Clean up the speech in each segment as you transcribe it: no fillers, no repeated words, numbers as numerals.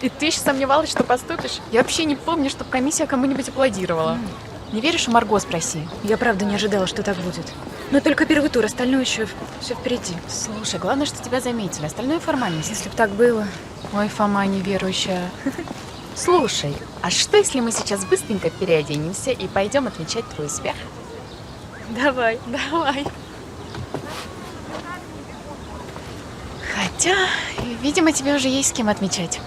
И ты еще сомневалась, что поступишь? Я вообще не помню, чтобы комиссия кому-нибудь аплодировала. Не веришь, у Марго спроси. Я правда не ожидала, что так будет. Но только первый тур, остальное еще все впереди. Слушай, главное, что тебя заметили. Остальное формальность. Если бы так было. Ой, Фома неверующая. Слушай, а что, если мы сейчас быстренько переоденемся и пойдем отмечать твой успех? Давай. Давай. Хотя, видимо, тебе уже есть с кем отмечать.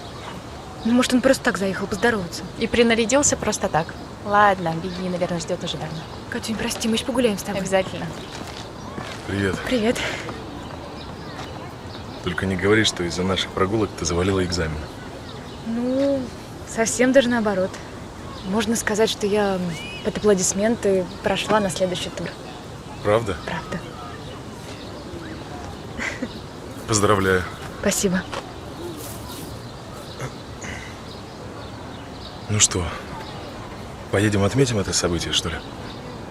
Ну, может, он просто так заехал поздороваться. И принарядился просто так. Ладно, беги, наверное, ждет уже давно. Катюнь, прости, мы еще погуляем с тобой. Обязательно. Привет. Привет. Только не говори, что из-за наших прогулок ты завалила экзамен. Ну, совсем даже наоборот. Можно сказать, что я под аплодисменты прошла на следующий тур. Правда? Правда. Поздравляю. Спасибо. Ну что, поедем отметим это событие, что ли?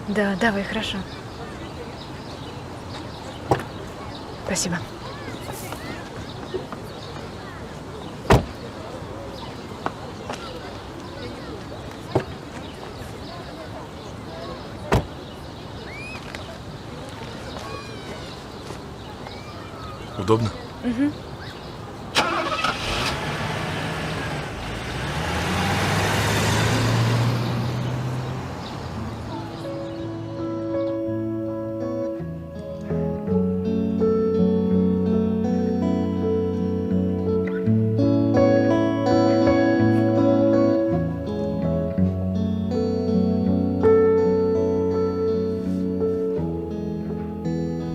Да, давай, хорошо. Спасибо. Удобно? Угу.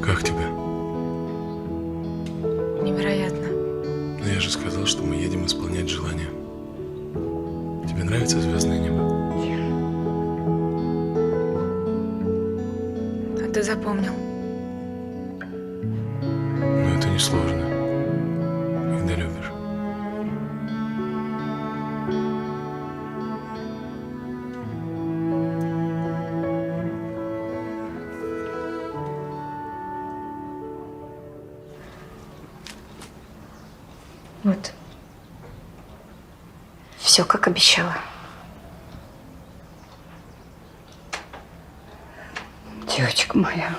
Как тебе? Невероятно. Ну я же сказал, что мы едем исполнять желания. Тебе нравится звездное небо? А ты запомнил? Но это не сложно, когда любишь. Вот. Все, как обещала. Девочка моя,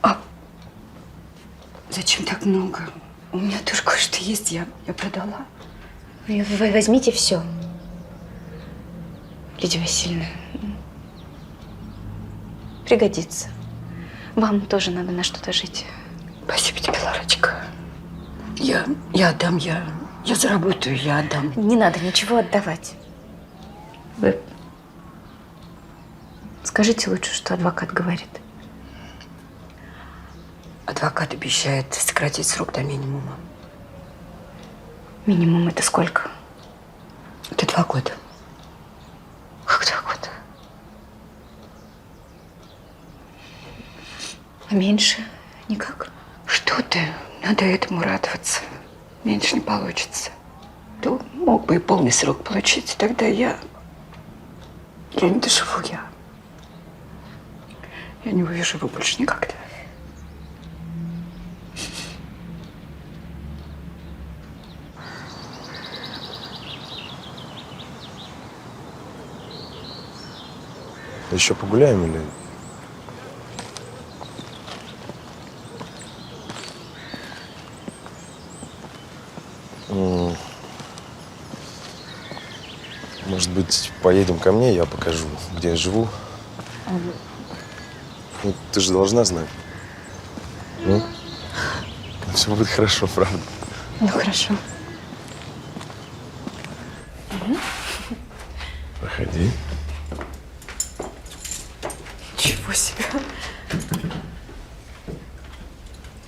а зачем так много? У меня тоже кое-что есть, я продала. Вы возьмите все. Лидия Васильевна, пригодится. Вам тоже надо на что-то жить. Спасибо тебе, Ларочка. Я отдам, я заработаю, я отдам. Не надо ничего отдавать. Вы скажите лучше, что адвокат говорит. Адвокат обещает сократить срок до минимума. Минимум это сколько? Это 2 года. Как 2 года? А меньше никак? Что ты? Надо этому радоваться. Меньше не получится. То мог бы и полный срок получить. Тогда я не доживу, я не увижу его больше никогда. Еще погуляем или... Может быть, поедем ко мне, я покажу, где я живу. Ну, ты же должна знать. Ну, все будет хорошо, правда. Ну, хорошо. Проходи. Ничего себе.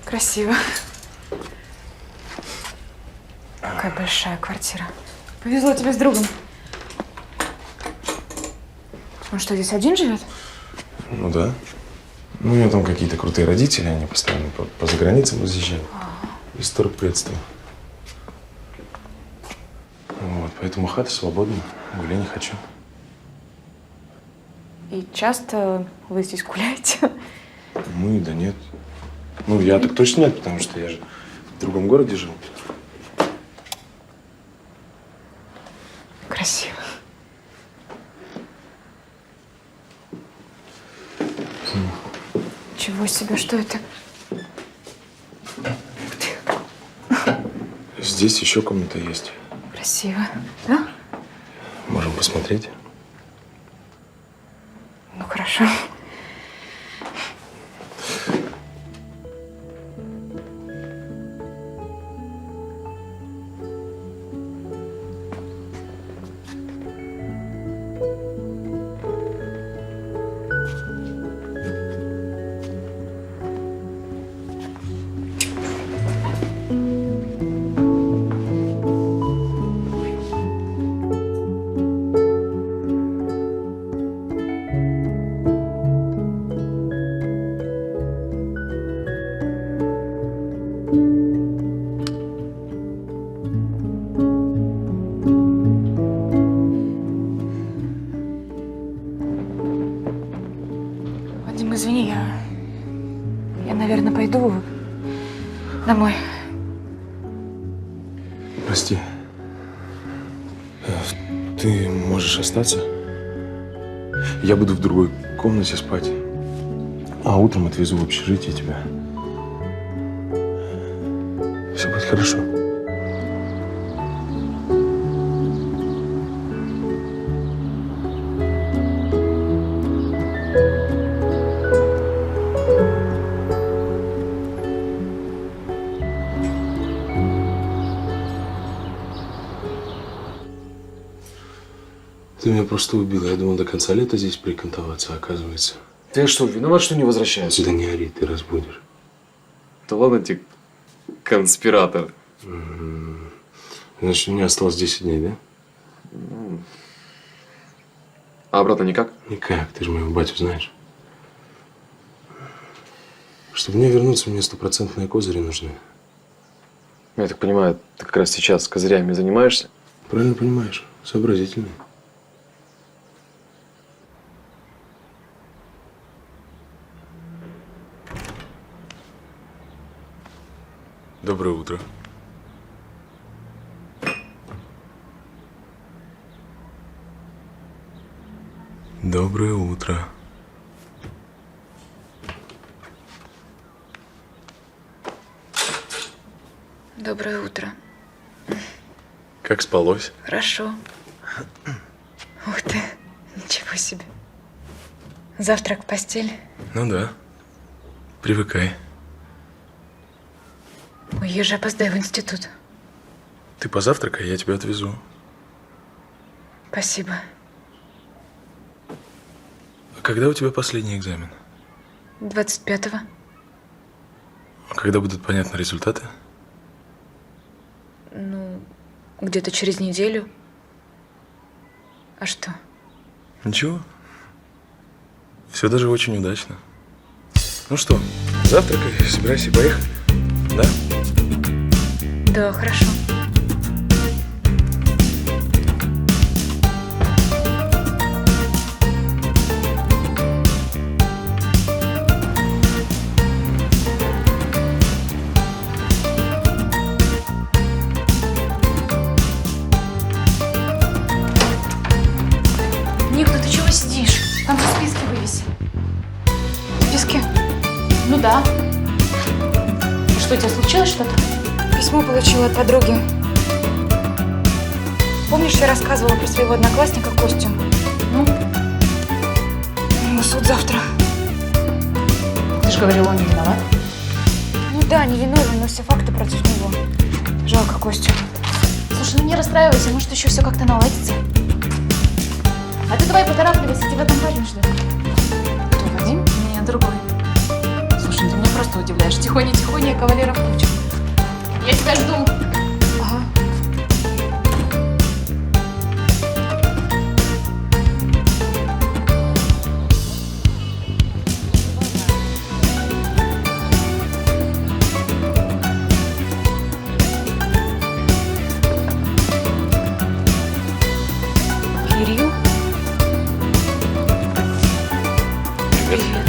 Красиво. Какая большая квартира. Повезло тебе с другом. Он что, здесь один живет? Ну да. Ну, у него там какие-то крутые родители, они постоянно по заграницам разъезжают. Из торгпредства. Вот, поэтому хата свободна. Гулять не хочу. И часто вы здесь гуляете? Ну, да нет. Ну, я так точно нет, потому что я же в другом городе жил. Красиво. Чего себе, что это? Здесь еще комната есть. Красиво, да? Можем посмотреть. Ну, хорошо. Вадим, извини, я, наверное, пойду домой. Прости. Ты можешь остаться? Я буду в другой комнате спать. А утром отвезу в общежитие тебя. Все будет хорошо. Ты меня просто убила. Я думал, до конца лета здесь прикантоваться, оказывается. Ты что, виноват, что не возвращаюсь? Сюда не ори, ты разбудишь. Да ладно тебе, конспиратор. Значит, у меня осталось 10 дней, да? А обратно никак? Никак, ты же моего батю знаешь. Чтобы мне вернуться, мне стопроцентные козыри нужны. Я так понимаю, ты как раз сейчас козырями занимаешься? Правильно понимаешь, сообразительный. Доброе утро. Доброе утро. Доброе утро. Как спалось? Хорошо. Ух ты, ничего себе. Завтрак в постель. Ну да. Привыкай. Ой, я же опоздаю в институт. Ты позавтракай, я тебя отвезу. Спасибо. А когда у тебя последний экзамен? 25-го. А когда будут понятны результаты? Ну, где-то через неделю. А что? Ничего. Все даже очень удачно. Ну что, завтракай, собирайся, поехали. Да? Да, хорошо. Ник, ну ты чего сидишь? Там же списки вывесили. Списки? Ну да. Что, у тебя случилось что-то? Письмо получила от подруги. Помнишь, я рассказывала про своего одноклассника Костю? Ну? У него суд завтра. Ты же говорила, он не виноват. Ну да, невиновен, но все факты против него. Жалко Костю. Слушай, ну не расстраивайся, может еще все как-то наладится. А ты давай поторапливайся, тебя там Вадим ждет. Кто, Вадим? Не, другой. Слушай, ну ты меня просто удивляешь. Тихоня, кавалеров куча. Я тебя жду. Ага. Кирилл? Привет.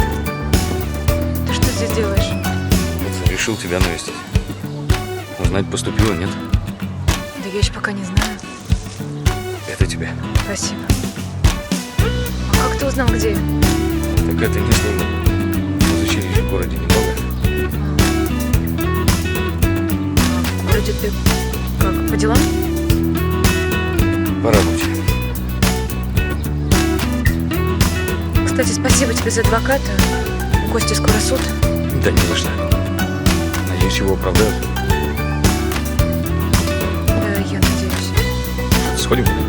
Ты что здесь делаешь? Вот решил тебя навестить. Узнать, поступила, нет? Да я еще пока не знаю. Это тебе. Спасибо. А как ты узнал, где я? Так это не сложно. Мы учились в городе немного. Вроде ты как, по делам? По работе. Кстати, спасибо тебе за адвоката. У Кости скоро суд. Да не за что. Надеюсь, его оправдают. Да, я надеюсь. Сходим куда?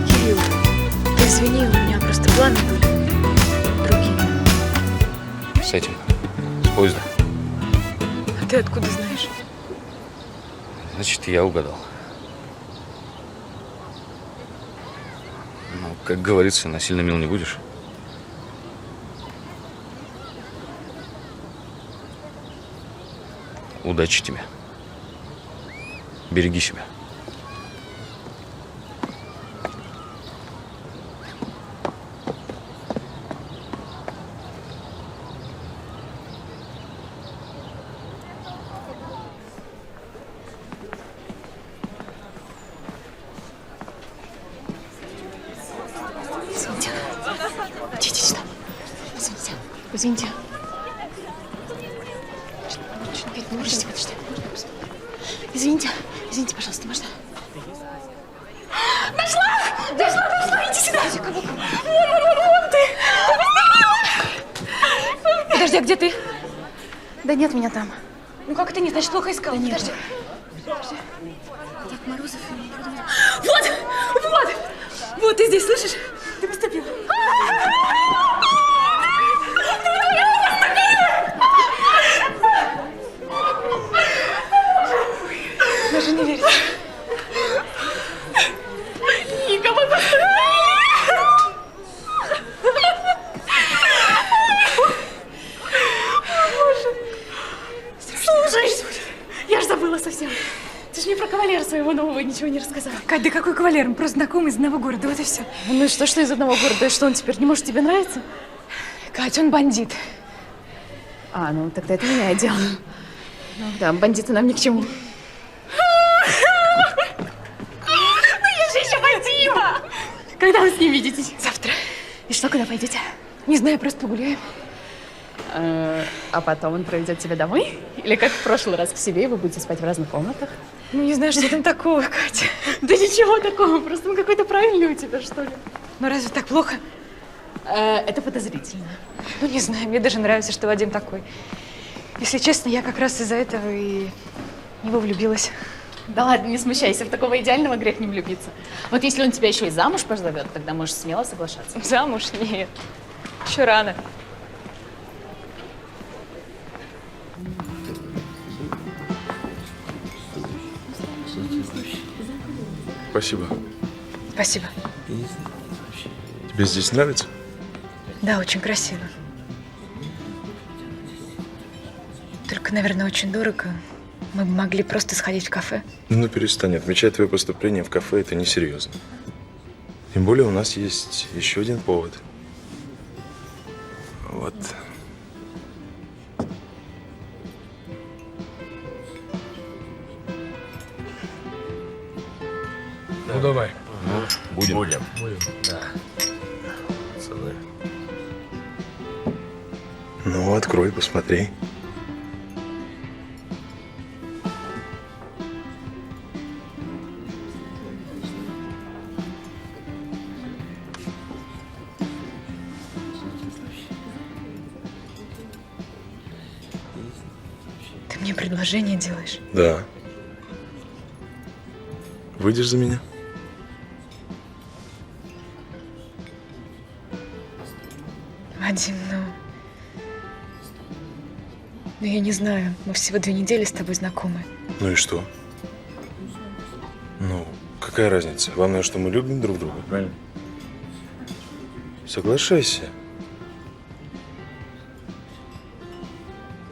Кирилл, ты извини, у меня просто планы были другие. С этим. С поезда. А ты откуда знаешь? Значит, я угадал. Ну, как говорится, насильно мил не будешь. Удачи тебе. Береги себя. Извините. Идите сюда. Извините. Извините. Подождите, подождите. Извините. Извините, пожалуйста, можно? Нашла! Иди сюда! Вон ты! Подожди, а где ты? Да нет меня там. Ну как это нет? Значит, плохо искала. Да нет. Подожди. Так, Морозов и... Вот! Вот ты здесь, слышишь? Ты поступила. Даже не верится. Никому поступила! Слушай, я ж забыла совсем. Ты же мне про кавалера своего нового ничего не рассказала. Кать, да какой кавалер? Мы просто знакомый из одного города, вот и все. Ну и что из одного города? И что, он теперь не может тебе нравиться? Кать, он бандит. А, ну тогда это меняет дело. Ну да, бандиты нам ни к чему. Когда вы с ним видитесь? Завтра. И что, куда пойдете? Не знаю, просто погуляем. А потом он проведет тебя домой? Или как в прошлый раз к себе, и вы будете спать в разных комнатах? Ну, не знаю, что там такого, Катя. Да ничего такого, просто он какой-то правильный у тебя, что ли? Ну, разве так плохо? Это подозрительно. Ну, не знаю, мне даже нравится, что Вадим такой. Если честно, я как раз из-за этого и в него влюбилась. Да ладно, не смущайся, в такого идеального грех не влюбиться. Вот если он тебя еще и замуж позовет, тогда можешь смело соглашаться. Замуж? Нет. Еще рано. Спасибо. Спасибо. Тебе здесь нравится? Да, очень красиво. Только, наверное, очень дорого. Мы бы могли просто сходить в кафе. Ну, перестань. Отмечать твое поступление в кафе – это несерьезно. Тем более у нас есть еще один повод. Вот. Ну, давай. Будем. Будем. Да. Пацаны. Ну, открой, посмотри. мне предложение делаешь? Да. Выйдешь за меня? Вадим, ну я не знаю, мы всего 2 недели с тобой знакомы. Ну и что? Ну, какая разница? Главное, что мы любим друг друга, правильно? Соглашайся.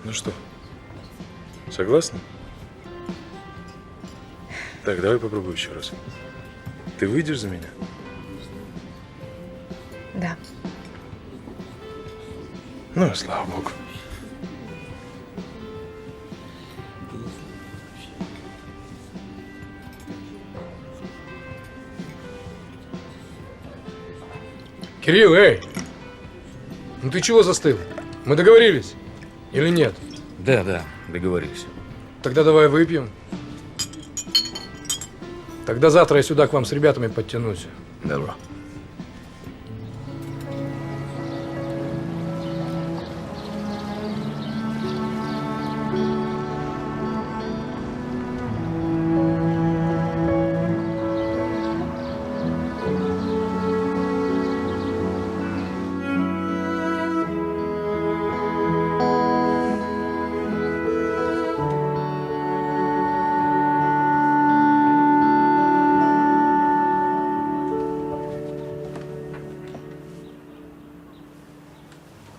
Ну что, согласна? Так, давай попробуй еще раз. Ты выйдешь за меня? Да. Ну, и слава богу. Кирилл, эй! Ну ты чего застыл? Мы договорились? Или нет? Да, договорились. Тогда давай выпьем. Тогда завтра я сюда к вам с ребятами подтянусь. Добро.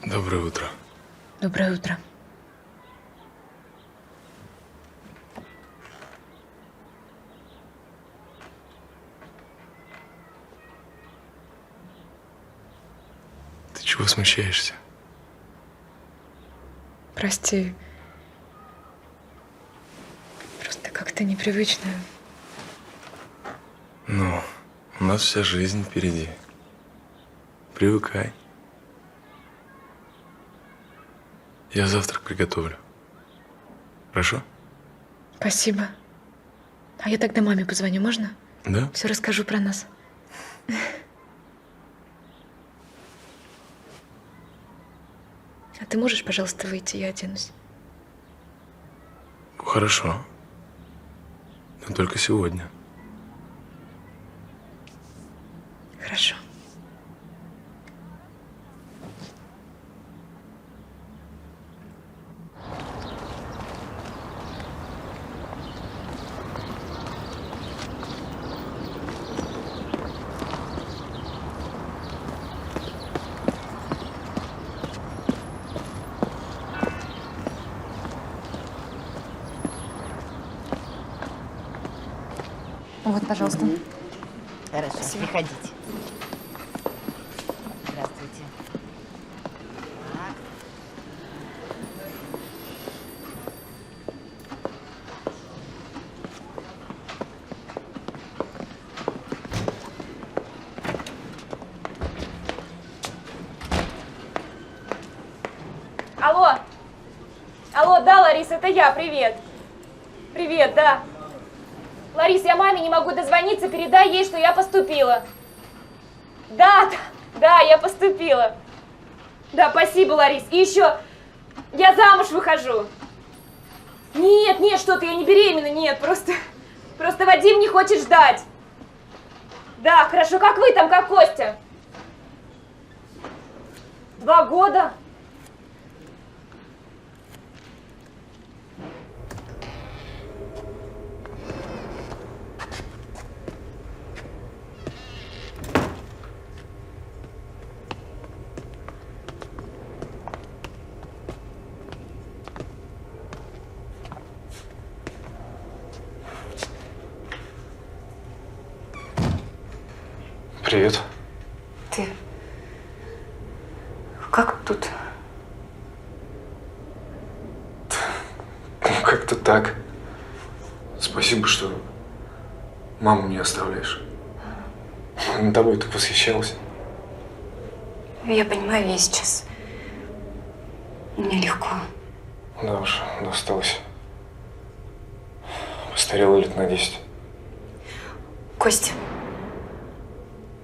Доброе утро. Доброе утро. Ты чего смущаешься? Прости. Просто как-то непривычно. Ну, у нас вся жизнь впереди. Привыкай. Я завтрак приготовлю. Хорошо? Спасибо. А я тогда маме позвоню, можно? Да? Все расскажу про нас. А ты можешь, пожалуйста, выйти, я оденусь? Хорошо. Но только сегодня. Хорошо. Вот, пожалуйста. Хорошо, приходите. Здравствуйте. Так. Алло! Алло, да, Ларис, это я, привет. Привет, да. Ларис, я маме не могу дозвониться, передай ей, что я поступила. Да, я поступила. Да, спасибо, Ларис. И еще, я замуж выхожу. Нет, что ты, я не беременна, нет, просто Вадим не хочет ждать. Да, хорошо, как вы там, как Костя? 2 года? Привет. Ты как тут? Ну, как-то так. Спасибо, что маму не оставляешь. Она тобой так восхищалась. Я понимаю, ей сейчас нелегко. Да уж, досталось. Постарела лет на 10. Костя,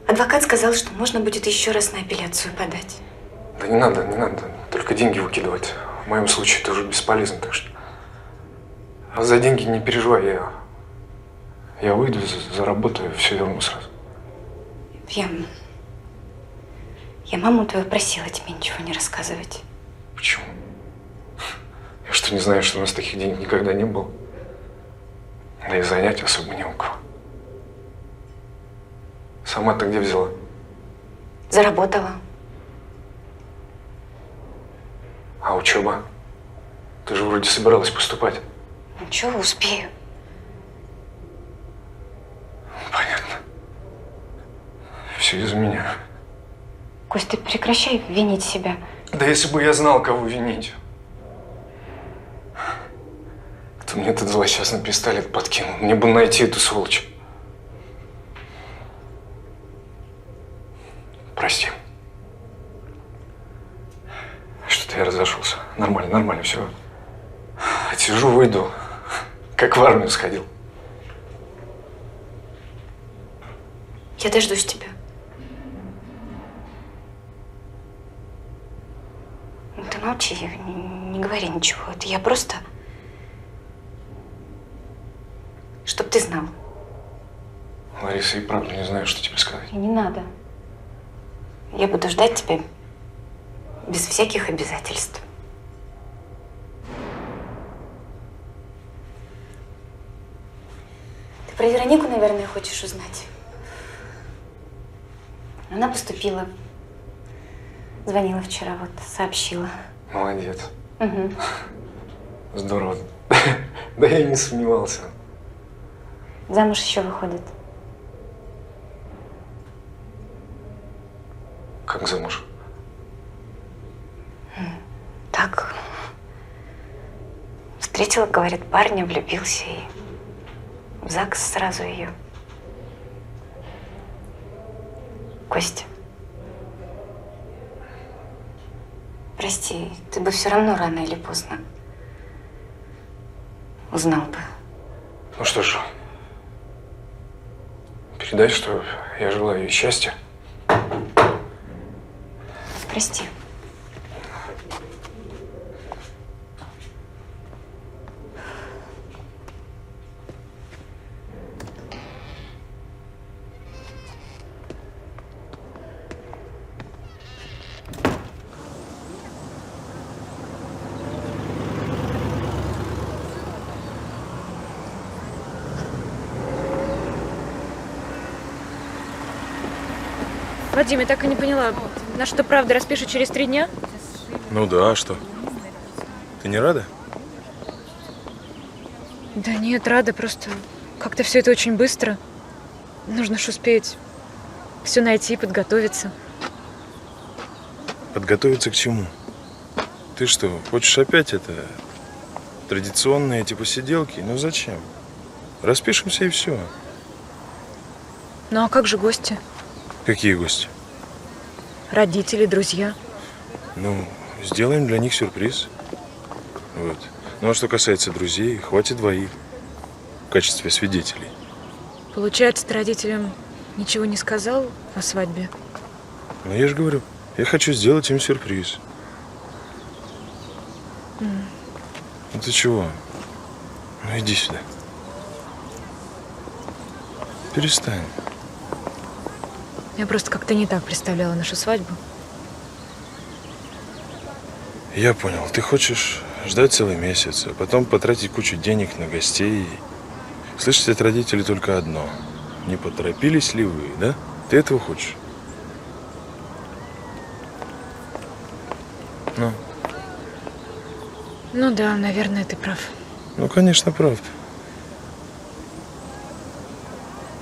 адвокат сказал, что можно будет еще раз на апелляцию подать. Да не надо. Только деньги выкидывать. В моем случае это уже бесполезно, так что… А за деньги не переживай, я выйду, заработаю, все верну сразу. Я маму твою просила тебе ничего не рассказывать. Почему? Я что, не знаю, что у нас таких денег никогда не было? Да и занять особо не у кого. Сама-то где взяла? Заработала. А учеба? Ты же вроде собиралась поступать. Ну чего, успею. Понятно. Все из-за меня. Кость, ты прекращай винить себя. Да если бы я знал, кого винить. Кто мне этот злосчастный пистолет подкинул? Мне бы найти эту сволочь. Прости. Что-то я разошелся. Нормально, все. Отсижу, выйду. Как в армию сходил. Я дождусь тебя. Ну, ты молчи, не говори ничего. Это я просто... Чтоб ты знал. Лариса, и правда не знаю, что тебе сказать. И не надо. Я буду ждать тебя без всяких обязательств. Ты про Веронику, наверное, хочешь узнать? Она поступила. Звонила вчера, вот, сообщила. Молодец. Угу. Здорово. Да я и не сомневался. Замуж еще выходит. Как замуж? Так. Встретила, говорит, парня, влюбился и в ЗАГС сразу ее. Костя. Прости, ты бы все равно рано или поздно узнал бы. Ну что ж, передай, что я желаю ей счастья. Прости. Вадим, я так и не поняла, на что правда распишут через 3 дня? Ну да, а что? Ты не рада? Да нет, рада, просто как-то все это очень быстро. Нужно ж успеть все найти, подготовиться. Подготовиться к чему? Ты что, хочешь опять это традиционные эти посиделки? Ну зачем? Распишемся и все. Ну а как же гости? Какие гости? Родители, друзья. Ну, сделаем для них сюрприз. Вот. Ну а что касается друзей, хватит 2 в качестве свидетелей. Получается, ты родителям ничего не сказал о свадьбе? Ну я же говорю, я хочу сделать им сюрприз. Ну ты чего? Ну иди сюда. Перестань. Я просто как-то не так представляла нашу свадьбу. Я понял. Ты хочешь ждать целый месяц, а потом потратить кучу денег на гостей. Слышать от родителей только одно. Не поторопились ли вы, да? Ты этого хочешь? Ну? Ну да, наверное, ты прав. Ну, конечно, правда.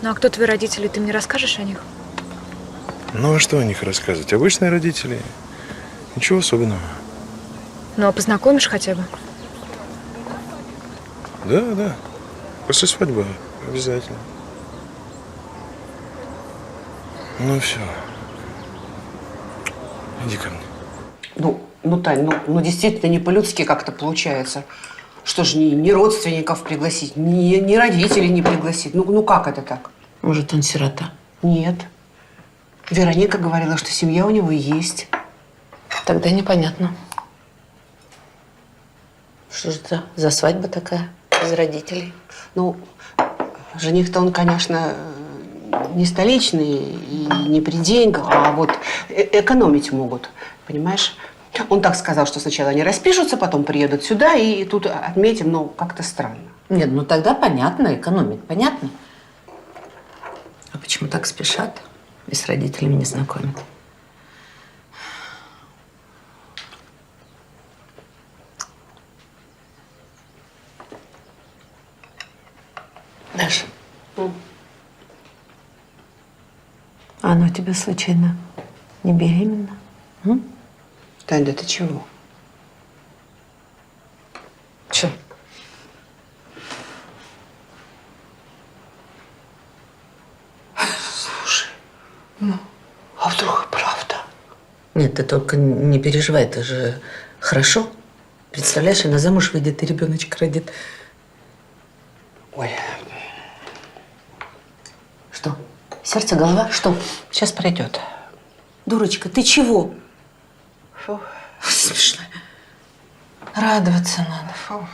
Ну а кто твои родители, ты мне расскажешь о них? Ну, а что о них рассказывать? Обычные родители. Ничего особенного. Ну а познакомишь хотя бы? Да. После свадьбы обязательно. Ну, все. Иди ко мне. Ну, Тань, ну действительно не по-людски как-то получается. Что ж, ни родственников пригласить, ни родителей не пригласить. Ну как это так? Может, он сирота? Нет. Вероника говорила, что семья у него есть. Тогда непонятно. Что же это за свадьба такая? без родителей? Ну, жених-то он, конечно, не столичный и не при деньгах, а вот экономить могут, понимаешь? Он так сказал, что сначала они распишутся, потом приедут сюда и тут отметим, ну, как-то странно. Нет, ну тогда понятно, экономить, понятно. А почему так спешат и с родителями не знакомят? Даша, а она у тебя случайно не беременна? Тань, да ты чего? Че? Слушай, а вдруг и правда? Нет, ты только не переживай, это же хорошо. Представляешь, она замуж выйдет и ребеночек родит. Ой, Что? Сердце, голова? Что? сейчас пройдет. Дурочка, ты чего? Фу. Смешно. Радоваться надо. Фу.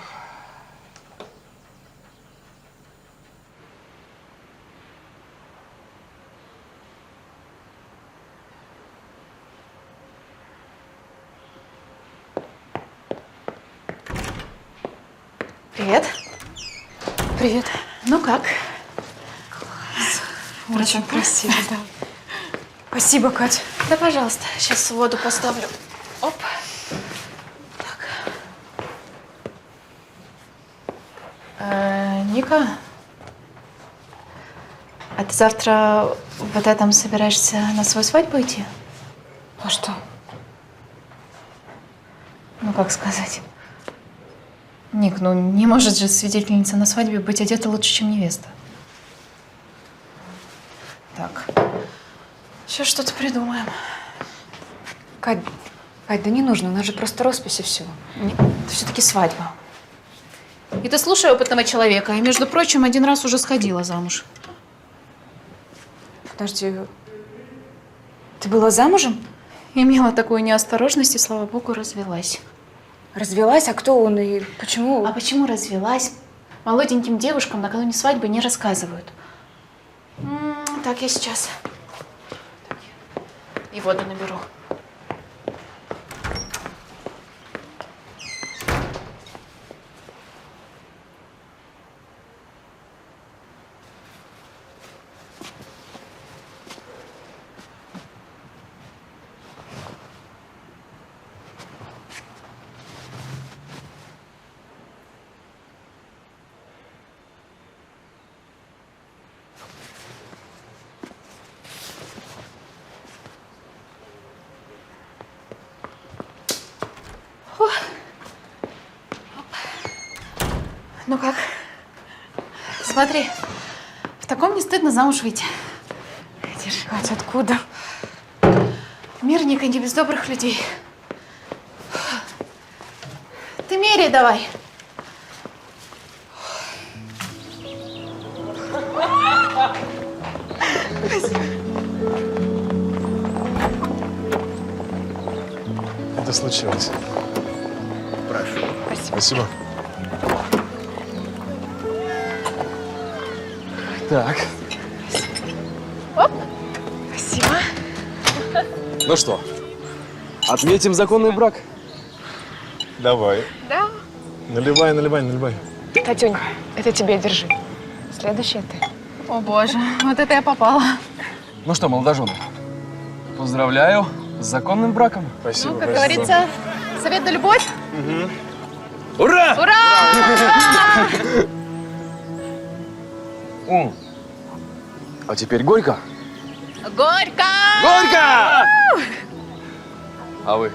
Привет. Привет. Ну как? Очень красиво, да. Спасибо, Кать. Да, пожалуйста. Сейчас воду поставлю. Оп. Ника, а ты завтра вот этом собираешься на свою свадьбу идти? А что? Ну, как сказать? Ник, ну не может же свидетельница на свадьбе быть одета лучше, чем невеста. Так, сейчас что-то придумаем. Кать, да не нужно, у нас же просто роспись и все. Нет, это все-таки свадьба. И ты слушай опытного человека. И, между прочим, один раз уже сходила замуж. Подожди, ты была замужем? Имела такую неосторожность и, слава богу, развелась. Развелась? А кто он и почему? А почему развелась? Молоденьким девушкам накануне свадьбы не рассказывают. Так, я сейчас. И воду наберу. Ну как? Смотри, в таком не стыдно замуж выйти. Держи. Катя, откуда? Мир Ника не без добрых людей. Ты меряй давай. Это случилось. Прошу. Спасибо. Так. Спасибо. Ну что, отметим законный брак? Давай. Да. Наливай, наливай, наливай. Катюнь, это тебе, держи. Следующее ты. О боже, вот это я попала. Ну что, молодожены, поздравляю с законным браком. Спасибо. Ну, как спасибо. говорится, совет да любовь. Ура! Ура! А теперь горько. Горько! Горько! А вы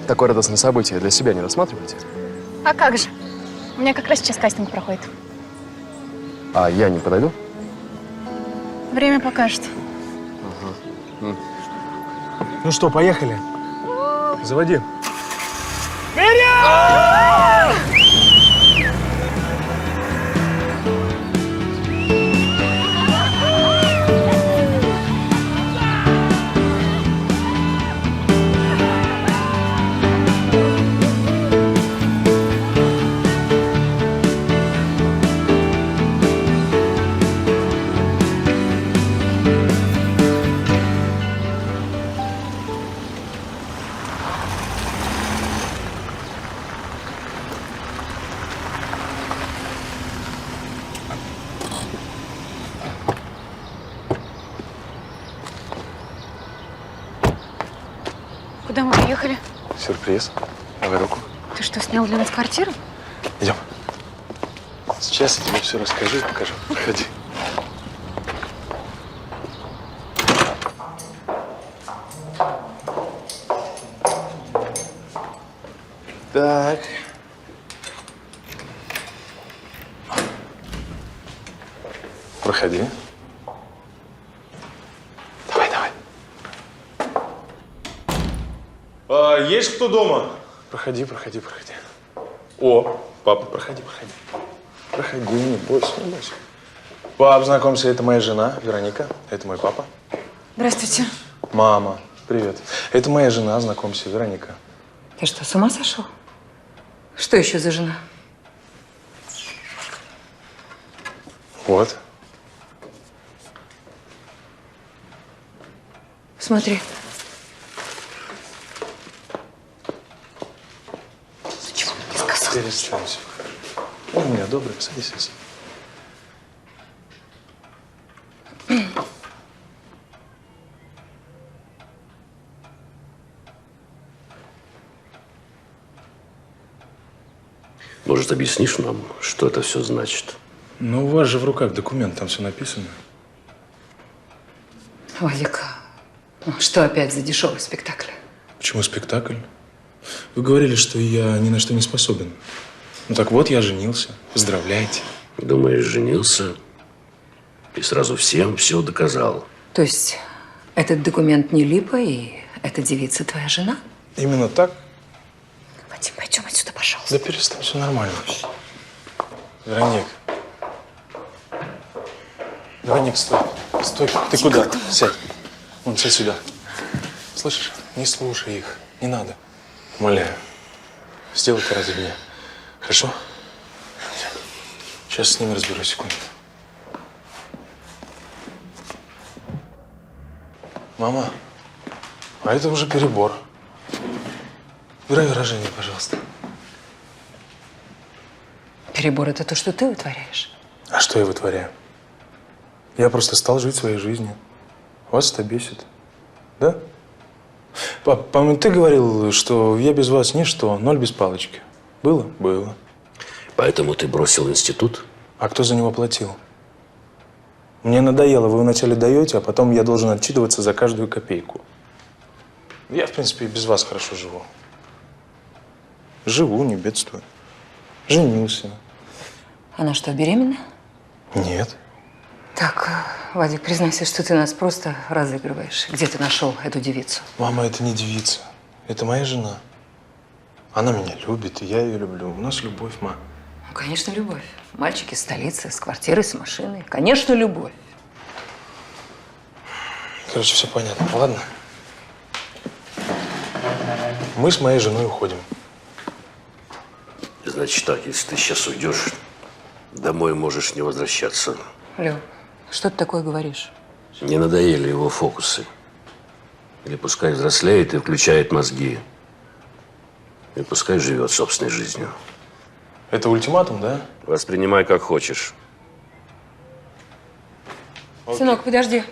такое радостное событие для себя не рассматриваете? А как же? У меня как раз сейчас кастинг проходит. А я не подойду? Время покажет. Ну что, поехали. Заводи. приехали. Сюрприз. Давай руку. Ты что, снял для нас квартиру? Идем. Сейчас я тебе все расскажу и покажу. Проходи. Так. Проходи. Давай, давай. Есть кто дома? Проходи, проходи, проходи. О, папа, проходи, проходи. Проходи, не бойся, не бойся. Пап, знакомься, это моя жена, Вероника. Это мой папа. Здравствуйте. Мама, привет. Это моя жена, знакомься, Вероника. Ты что, с ума сошел? Что еще за жена? Вот. Смотри. Зачем он не сказал? Перестань. Он у меня добрый, садись, садись. Может, объяснишь нам, что это все значит? Ну, у вас же в руках документ, там все написано. Вадик, ну что опять за дешевый спектакль? Почему спектакль? Вы говорили, что я ни на что не способен. Ну так вот, я женился. Поздравляйте. Думаешь, женился и сразу всем все доказал? То есть этот документ не липа, и эта девица твоя жена? Именно так? Вадим, пойдем отсюда, пожалуйста. Да перестань, все нормально. Вероник. Вероник, стой. Стой. Ты куда? Сядь. Вон, сядь сюда. Слышишь? Не слушай их. Не надо. Умоляю. Сделай это ради меня. Хорошо? Сейчас с ними разберусь. Секунду. Мама, а это уже перебор. Играй выражение, пожалуйста. Перебор – это то, что ты вытворяешь. А что я вытворяю? Я просто стал жить своей жизнью. Вас это бесит. Да? Пап, по-моему, ты говорил, что я без вас ничто, ноль без палочки. Было? Было. Поэтому ты бросил институт? А кто за него платил? Мне надоело, вы вначале даете, а потом я должен отчитываться за каждую копейку. Я, в принципе, и без вас хорошо живу. Живу, не бедствую. Женился. Она что, беременна? Нет. Так, Вадик, признайся, что ты нас просто разыгрываешь. Где ты нашел эту девицу? Мама, это не девица. Это моя жена. Она меня любит, и я ее люблю. У нас любовь, ма. Ну, конечно, любовь. Мальчик из столицы, с квартирой, с машиной. Конечно, любовь. Короче, все понятно. Ладно? Мы с моей женой уходим. Значит так, если ты сейчас уйдешь, домой можешь не возвращаться. Лёв, что ты такое говоришь? Не надоели его фокусы. Или пускай взрослеет и включает мозги. И пускай живет собственной жизнью. Это ультиматум, да? Воспринимай как хочешь. Сынок, подожди.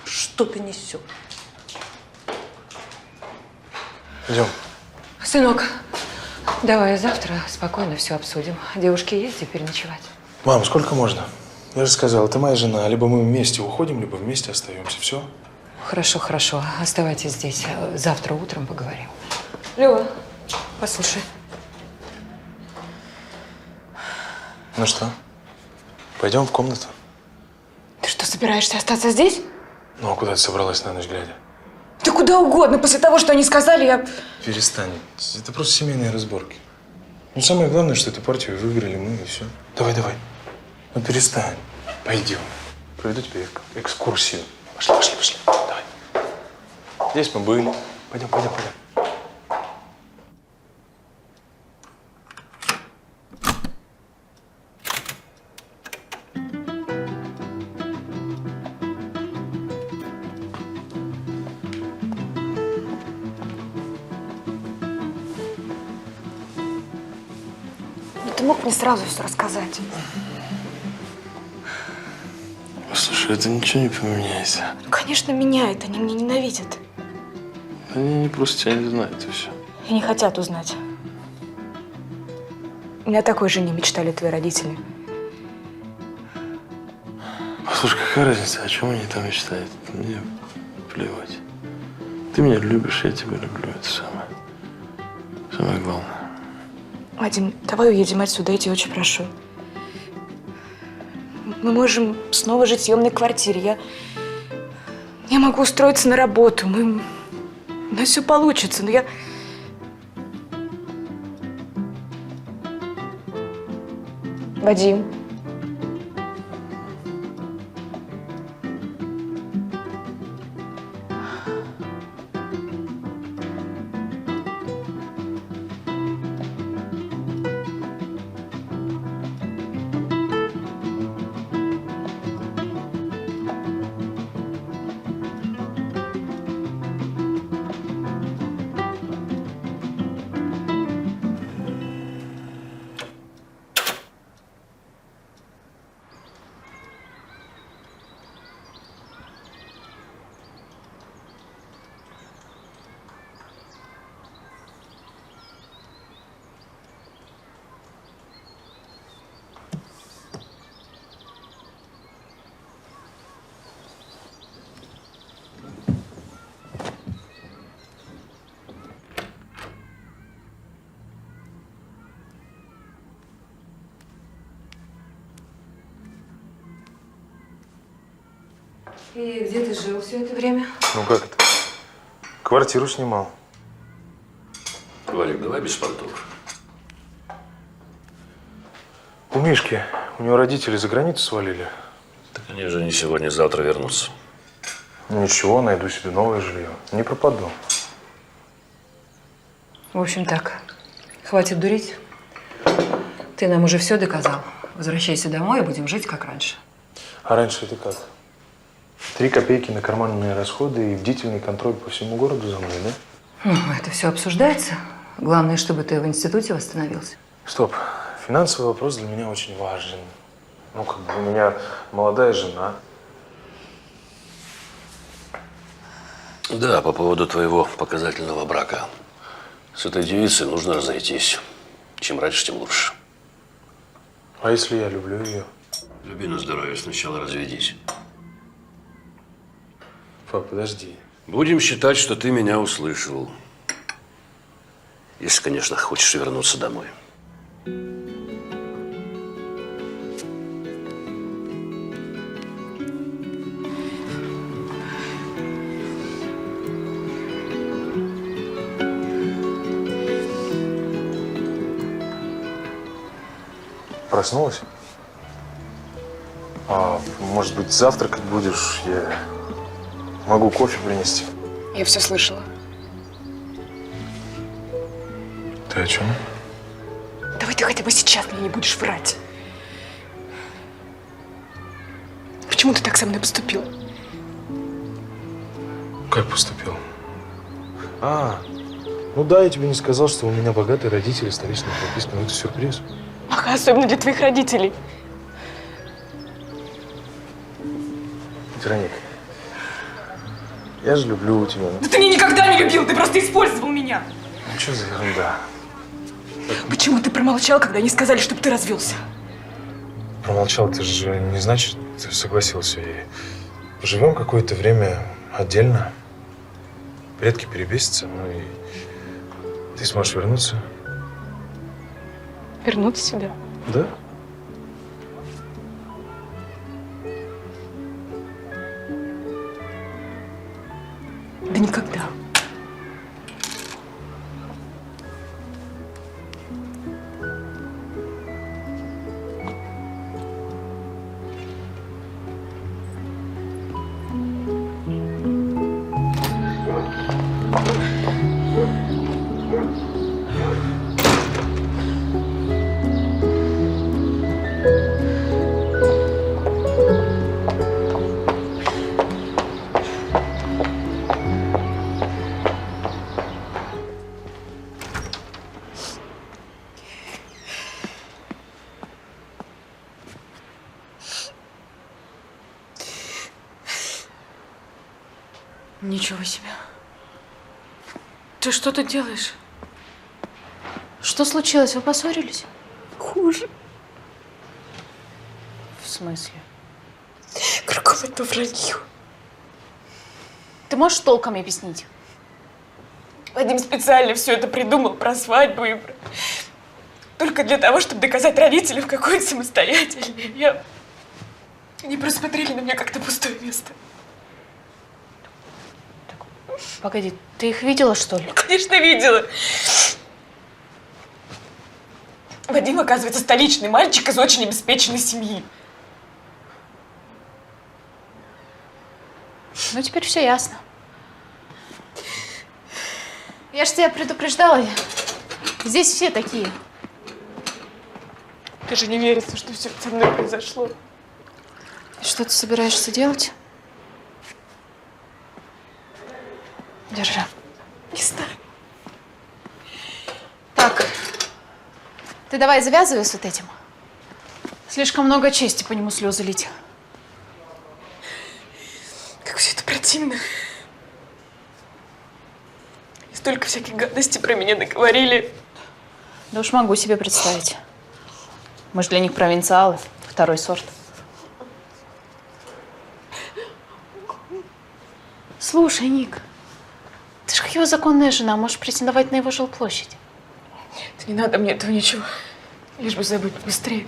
Что ты несешь? Идем. Сынок, давай завтра спокойно все обсудим. Девушки есть где переночевать? Мам, сколько можно? Я же сказал, это моя жена. Либо мы вместе уходим, либо вместе остаемся. Все? Хорошо, хорошо. Оставайтесь здесь. Завтра утром поговорим. Лёва, послушай. Ну что, пойдем в комнату? Ты что, собираешься остаться здесь? Ну, а куда ты собралась на ночь глядя? Да куда угодно. После того, что они сказали, я… Перестань. Это просто семейные разборки. Ну, самое главное, что эту партию выиграли мы, и все. Давай, давай. Ну, перестань. Пойдем. Проведу тебе экскурсию. Пошли, пошли, пошли. Давай. Здесь мы были. Пойдем, пойдем, пойдем. Ты мог мне сразу все рассказать? Слушай, это ничего не поменяется. Ну, конечно, меняет. Они меня ненавидят. Они просто тебя не знают, и все. И не хотят узнать. У меня о такой жене мечтали твои родители. Слушай, какая разница, о чем они там мечтают? Мне плевать. Ты меня любишь, я тебя люблю. Это самое главное. Вадим, давай уедем отсюда, я тебя очень прошу. Мы можем снова жить в съемной квартире. Я могу устроиться на работу. У нас все получится, но я... Вадим. И где ты жил все это время? Ну как это? Квартиру снимал. Валик, давай без понтов. У Мишки, у него родители за границу свалили. Так они же не сегодня, завтра вернутся. Ничего, найду себе новое жилье. Не пропаду. В общем так, хватит дурить. Ты нам уже все доказал. Возвращайся домой и будем жить как раньше. А раньше это как? 3 копейки на карманные расходы и бдительный контроль по всему городу за мной, да? Ну, это все обсуждается. Главное, чтобы ты в институте восстановился. Стоп. Финансовый вопрос для меня очень важен. Ну, как бы у меня молодая жена. Да, по поводу твоего показательного брака. С этой девицей нужно разойтись. Чем раньше, тем лучше. А если я люблю ее? Люби на здоровье, сначала разведись. Пап, подожди. Будем считать, что ты меня услышал. Если, конечно, хочешь вернуться домой. Проснулась? А может быть, завтракать будешь? Я могу кофе принести. Я все слышала. Ты о чем? Давай ты хотя бы сейчас мне не будешь врать. Почему ты так со мной поступил? Как поступил? Ну да, я тебе не сказал, что у меня богатые родители, столичная прописка. Ну это сюрприз. Ага, особенно для твоих родителей. Вероника, я же люблю тебя. Да ты меня никогда не любил, ты просто использовал меня. Ну что за ерунда? Почему ты промолчал, когда они сказали, чтобы ты развелся? Промолчал, ты же не значит, ты согласился. И поживем какое-то время отдельно. Предки перебесятся, ну и ты сможешь вернуться. Вернуться сюда? Да? Да никогда. Ничего себе. Ты что тут делаешь? Что случилось? Вы поссорились? Хуже. В смысле? Кругом это вранье. Ты можешь толком объяснить? Вадим специально все это придумал про свадьбу и только для того, чтобы доказать родителям, какой он самостоятельный. Они просто смотрели на меня как на пустое место. Погоди, ты их видела, что ли? Конечно, видела. Вадим, оказывается, столичный мальчик из очень обеспеченной семьи. Ну, теперь все ясно. Я ж тебя предупреждала. Здесь все такие. Ты же не верится, что все со мной произошло. И что ты собираешься делать? Держи. Не знаю. Так, ты давай завязывай с вот этим. Слишком много чести по нему слезы лить. Как все это противно. И столько всяких гадостей про меня наговорили. Да уж могу себе представить. Мы же для них провинциалы, второй сорт. Слушай, Ник, ты же как его законная жена, можешь претендовать на его жилплощадь. Да не надо мне этого ничего. Лишь бы забыть быстрее.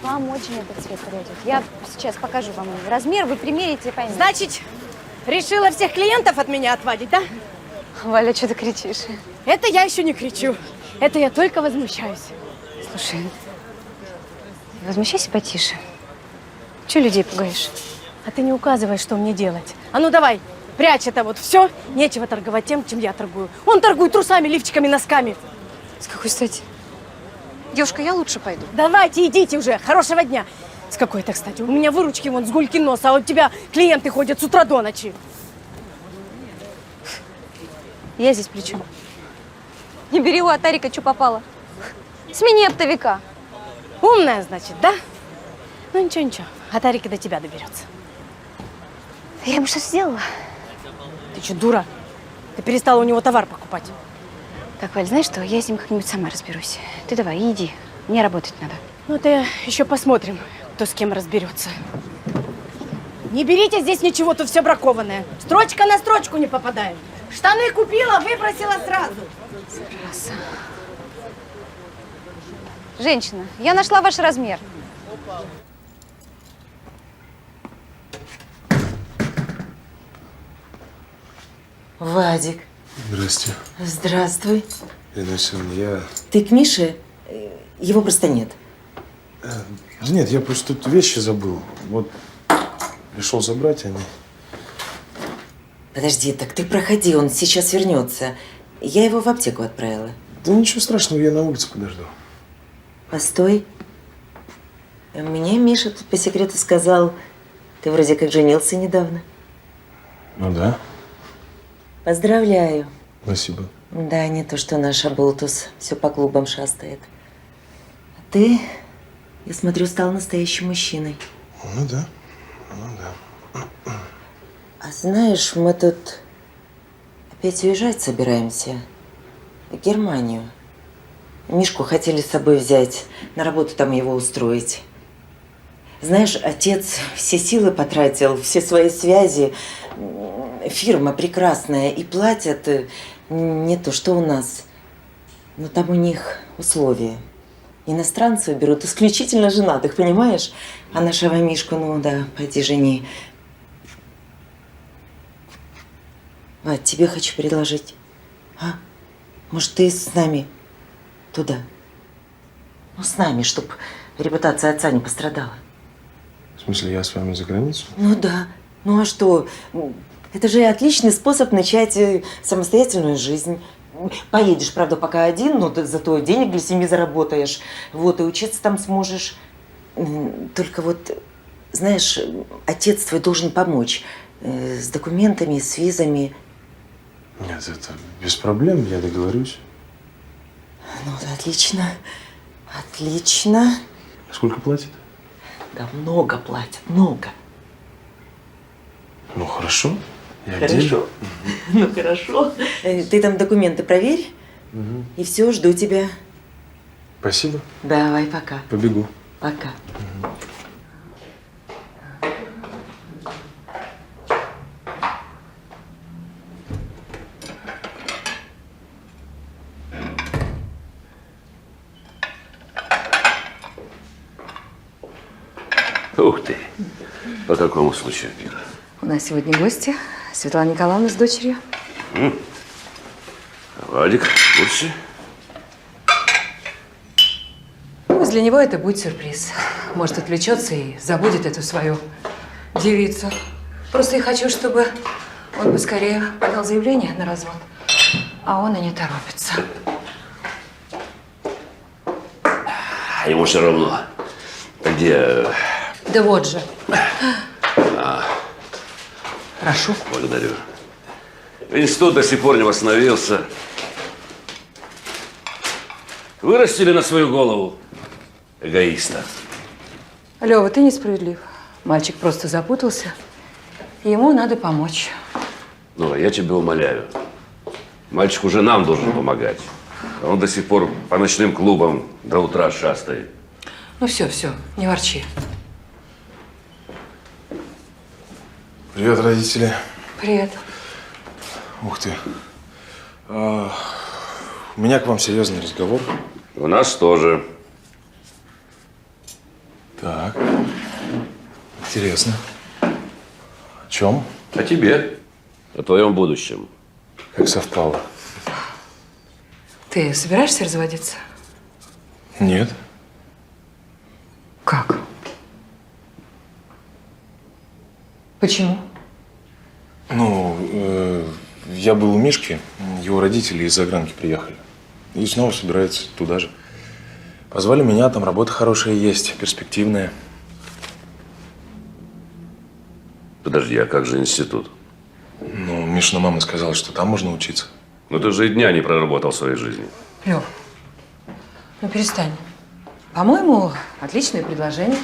Вам очень этот цвет подойдет. Я сейчас покажу вам размер, вы примерите и поймете. Значит, решила всех клиентов от меня отвадить, да? Валя, что ты кричишь? Это я еще не кричу. Это я только возмущаюсь. Слушай, возмущайся потише. Чего людей пугаешь? А ты не указывай, что мне делать. А ну давай, прячь это вот все. Нечего торговать тем, чем я торгую. Он торгует трусами, лифчиками, носками. С какой стати? Девушка, я лучше пойду. Давайте, идите уже. Хорошего дня. С какой-то, кстати. У меня выручки вон с гулькин нос, а у тебя клиенты ходят с утра до ночи. Я здесь при чем? Не бери у Атарика, что попало. Смени оптовика. Умная, значит, да? Ну ничего, ничего. Атарик и до тебя доберется. Я ему что сделала? Ты что, дура? Ты перестала у него товар покупать. Так, Валь, знаешь что, я с ним как-нибудь сама разберусь. Ты давай, иди. Мне работать надо. Ну, это еще посмотрим, кто с кем разберется. Не берите здесь ничего, тут все бракованное. Строчка на строчку не попадает. Штаны купила, выбросила сразу. Зараза. Женщина, я нашла ваш размер. Вадик. Здрасте. Здравствуй. Ирина Васильевна, я... Ты к Мише? Его просто нет. Нет, я просто тут вещи забыл. Вот пришел забрать они. Подожди, так ты проходи, он сейчас вернется. Я его в аптеку отправила. Да ничего страшного, я на улице подожду. Постой. Мне Миша тут по секрету сказал, ты вроде как женился недавно. Ну да, Поздравляю. спасибо. Да, не то, что наш оболтус все по клубам шастает. А ты, я смотрю, стал настоящим мужчиной. Ну да, А знаешь, мы тут опять уезжать собираемся. В Германию. Мишку хотели с собой взять, на работу там его устроить. Знаешь, отец все силы потратил, все свои связи. Фирма прекрасная, и платят не то, что у нас. Но там у них условия. Иностранцев берут исключительно женатых, понимаешь? А нашего Мишку, ну да, пойди жени. Вать, тебе хочу предложить. А? Может, ты с нами туда? Ну, с нами, чтоб репутация отца не пострадала. В смысле, я с вами за границу? Ну да. Ну а что? Это же отличный способ начать самостоятельную жизнь. Поедешь, правда, пока один, но ты зато денег для семьи заработаешь. Вот, и учиться там сможешь. Только вот, знаешь, отец твой должен помочь. С документами, с визами. Нет, это без проблем, я договорюсь. Ну, отлично. Отлично. Сколько платит? Да много платят, много. Ну, хорошо. Я в Хорошо. деле. Ну, хорошо. Ты там документы проверь. И все, жду тебя. Спасибо. Давай, пока. Побегу. Пока. Ух ты. По какому случаю, Кира? У нас сегодня гости. Светлана Николаевна с дочерью. Вадик, в курсе? Пусть для него это будет сюрприз. Может, отвлечется и забудет эту свою девицу. Просто я хочу, чтобы он поскорее подал заявление на развод. А он и не торопится. Ему все равно. Где? Да вот же. Прошу. Благодарю. Институт до сих пор не восстановился. Вырастили на свою голову эгоиста. Лёва, ты несправедлив. Мальчик просто запутался. Ему надо помочь. Ну, а я тебя умоляю. Мальчик уже нам должен помогать. А он до сих пор по ночным клубам до утра шастает. Ну все, не ворчи. Привет, родители. Привет. Ух ты. У меня к вам серьезный разговор. У нас тоже. Так. Интересно. О чем? О тебе. О твоем будущем. Как совпало. Ты собираешься разводиться? Нет. Как? Почему? Ну, я был у Мишки, его родители из загранки приехали. И снова собираются туда же. Позвали меня, там работа хорошая есть, перспективная. Подожди, а как же институт? Ну, Мишина мама сказала, что там можно учиться. Ну ты же и дня не проработал в своей жизни. Лёв, ну перестань. По-моему, отличное предложение.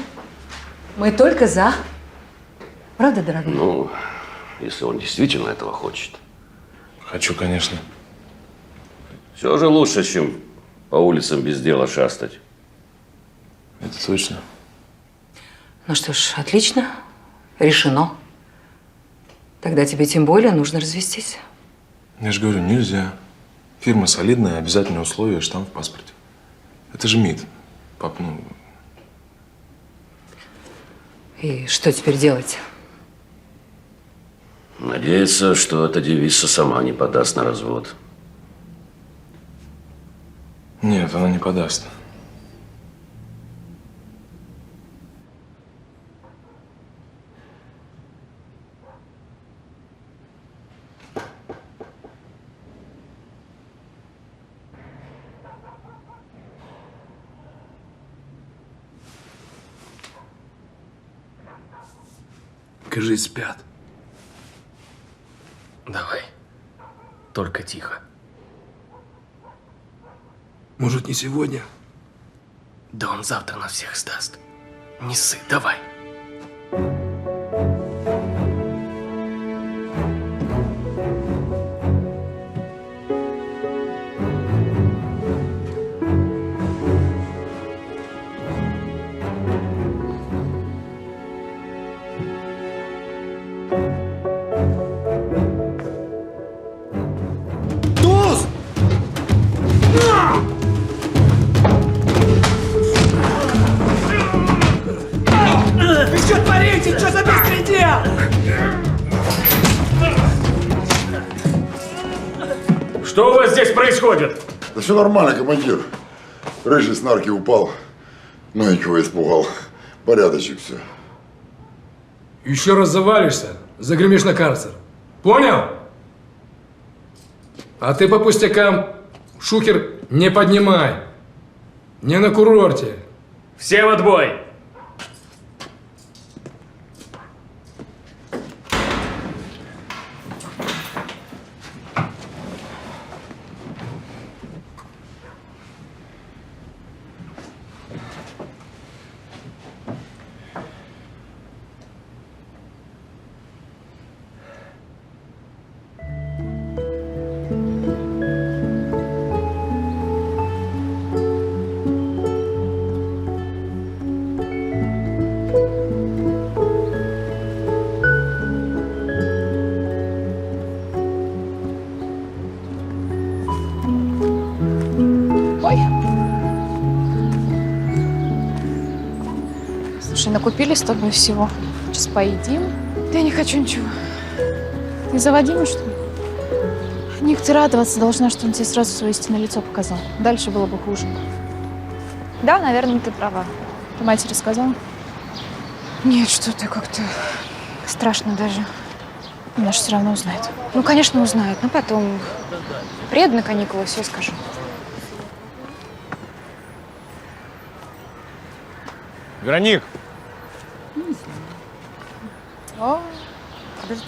Мы только за. Правда, дорогой? Ну, если он действительно этого хочет. Хочу, конечно. Все же лучше, чем по улицам без дела шастать. Это точно. Ну что ж, отлично. Решено. Тогда тебе тем более нужно развестись. Я же говорю, нельзя. Фирма солидная, обязательные условия, штамп в паспорте. Это же МИД. Пап, ну… И что теперь делать? Надеяться, что эта девица сама не подаст на развод. Нет, она не подаст. Кажись, спят. Давай. Только тихо. Может, не сегодня? Да он завтра нас всех сдаст. Не ссы, давай. Вы что творите? Что за беспредел? Что у вас здесь происходит? Да все нормально, командир. Рыжий с нарки упал. Ну и чего испугал. Порядочек все. Еще раз завалишься, загремишь на карцер. Понял? А ты по пустякам шухер не поднимай. Не на курорте. Все в отбой! Ой. Слушай, накупили с тобой всего. Сейчас поедим. Да я не хочу ничего. Ты за Вадима, что ли? Ник, ты радоваться должна, что он тебе сразу свое истинное лицо показал. Дальше было бы хуже. Да, наверное, ты права. Ты матери сказала? Нет, что ты, как-то страшно даже. Она же все равно узнает. Ну, конечно, узнают, но потом приеду на каникулы, все скажу. Вероник! О,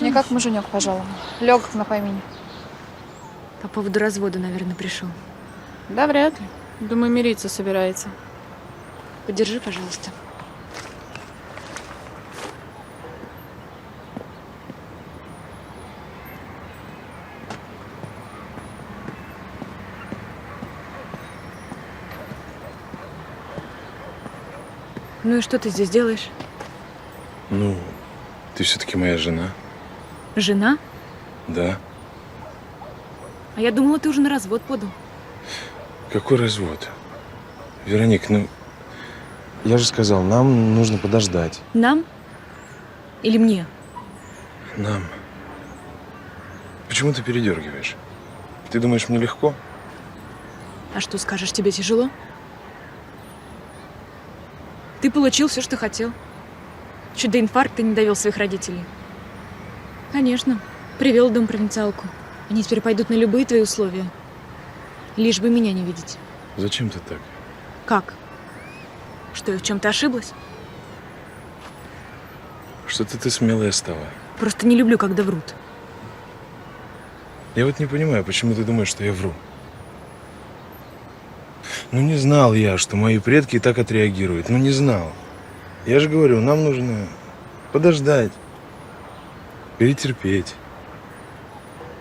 мне как муженек пожаловал. Легок на помине. По поводу развода, наверное, пришел. Да, вряд ли. Думаю, мириться собирается. Подержи, пожалуйста. Ну и что ты здесь делаешь? Ну, ты все-таки моя жена. Жена? Да. А я думала, ты уже на развод подал. Какой развод? Вероник, ну, я же сказал, нам нужно подождать. Нам? Или мне? Нам. Почему ты передергиваешь? Ты думаешь, мне легко? А что скажешь, тебе тяжело? Ты получил все, что хотел. Чуть до инфаркта не довел своих родителей. Конечно, привел в дом провинциалку. Они теперь пойдут на любые твои условия. Лишь бы меня не видеть. Зачем ты так? Как? Что, я в чем-то ошиблась? Что-то ты смелая стала. Просто не люблю, когда врут. Я вот не понимаю, почему ты думаешь, что я вру. Ну, не знал я, что мои предки так отреагируют. Ну, не знал. Я же говорю, нам нужно подождать, перетерпеть.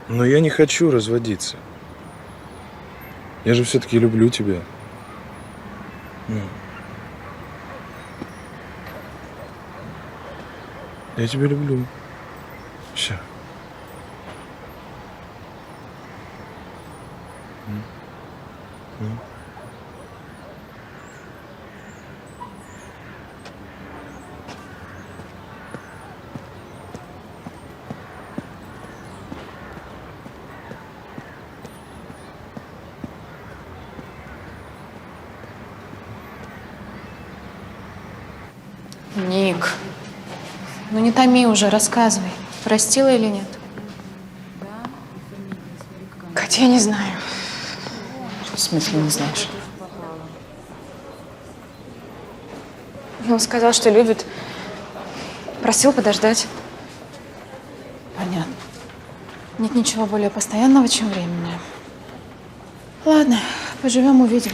Но я не хочу разводиться. Я же все-таки люблю тебя. Ну. Я тебя люблю. Все. Ник, ну не томи уже, рассказывай. Простила или нет? Катя, я не знаю. В смысле не знаешь? Он сказал, что любит. Просил подождать. Понятно. Нет ничего более постоянного, чем временное. Ладно, поживем, увидим.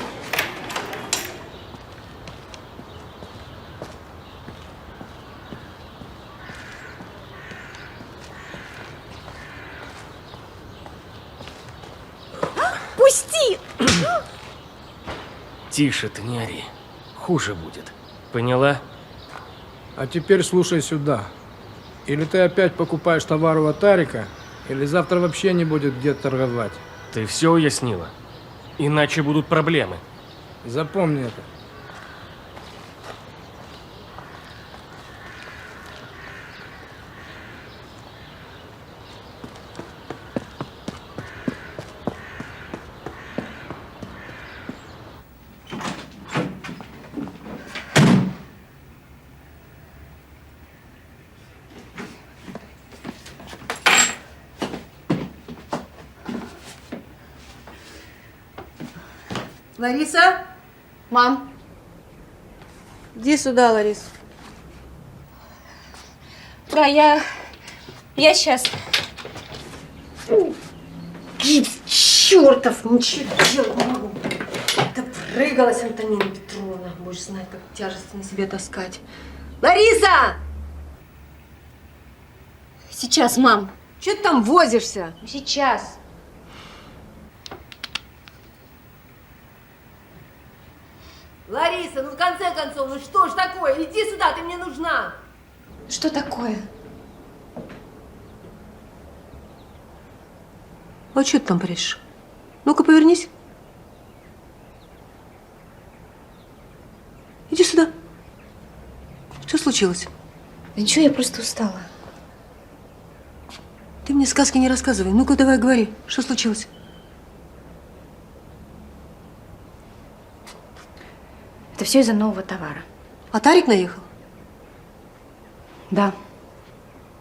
Пусти! Тише ты, не ори. Хуже будет. Поняла? А теперь слушай сюда. Или ты опять покупаешь товар у Атарика, или завтра вообще не будет где торговать. Ты все уяснила? Иначе будут проблемы. Запомни это. Лариса? Мам. Иди сюда, Ларис. Да, я сейчас. Гипс, чертов, ничего делать не могу. Допрыгалась Антонина Петровна. Будешь знать, как тяжесть на себе таскать. Лариса! Сейчас, мам. Че ты там возишься? Сейчас. Лариса, ну в конце концов, ну что ж такое? Иди сюда, ты мне нужна. Что такое? А что ты там прячешь? Ну-ка, повернись. Иди сюда. Что случилось? Да ничего, я просто устала. Ты мне сказки не рассказывай. Ну-ка, давай говори. Что случилось? Это все из-за нового товара. А Тарик наехал? Да.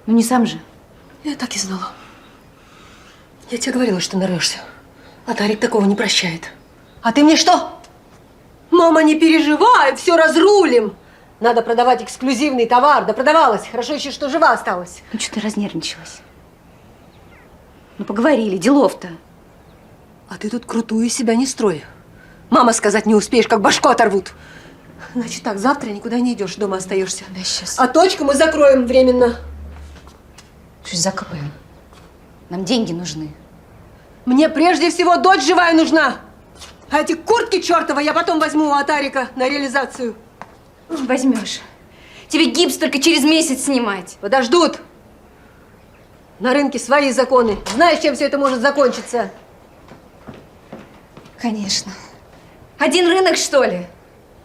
Ну не сам же. Я так и знала. Я тебе говорила, что нарвешься. А Тарик такого не прощает. А ты мне что? Мама, не переживай, все разрулим. Надо продавать эксклюзивный товар. Да продавалась. Хорошо еще, что жива осталась. Ну что ты разнервничалась? Ну поговорили, делов-то. А ты тут крутую из себя не строй. Мама сказать не успеешь, как башку оторвут. Значит так, завтра никуда не идешь, дома остаешься. Да, сейчас. А точку мы закроем временно. Что закопаем? Нам деньги нужны. Мне прежде всего дочь живая нужна. А эти куртки чертовы я потом возьму у Атарика на реализацию. Возьмешь. Тебе гипс только через месяц снимать. Подождут. На рынке свои законы. Знаешь, чем все это может закончиться? Конечно. Один рынок, что ли?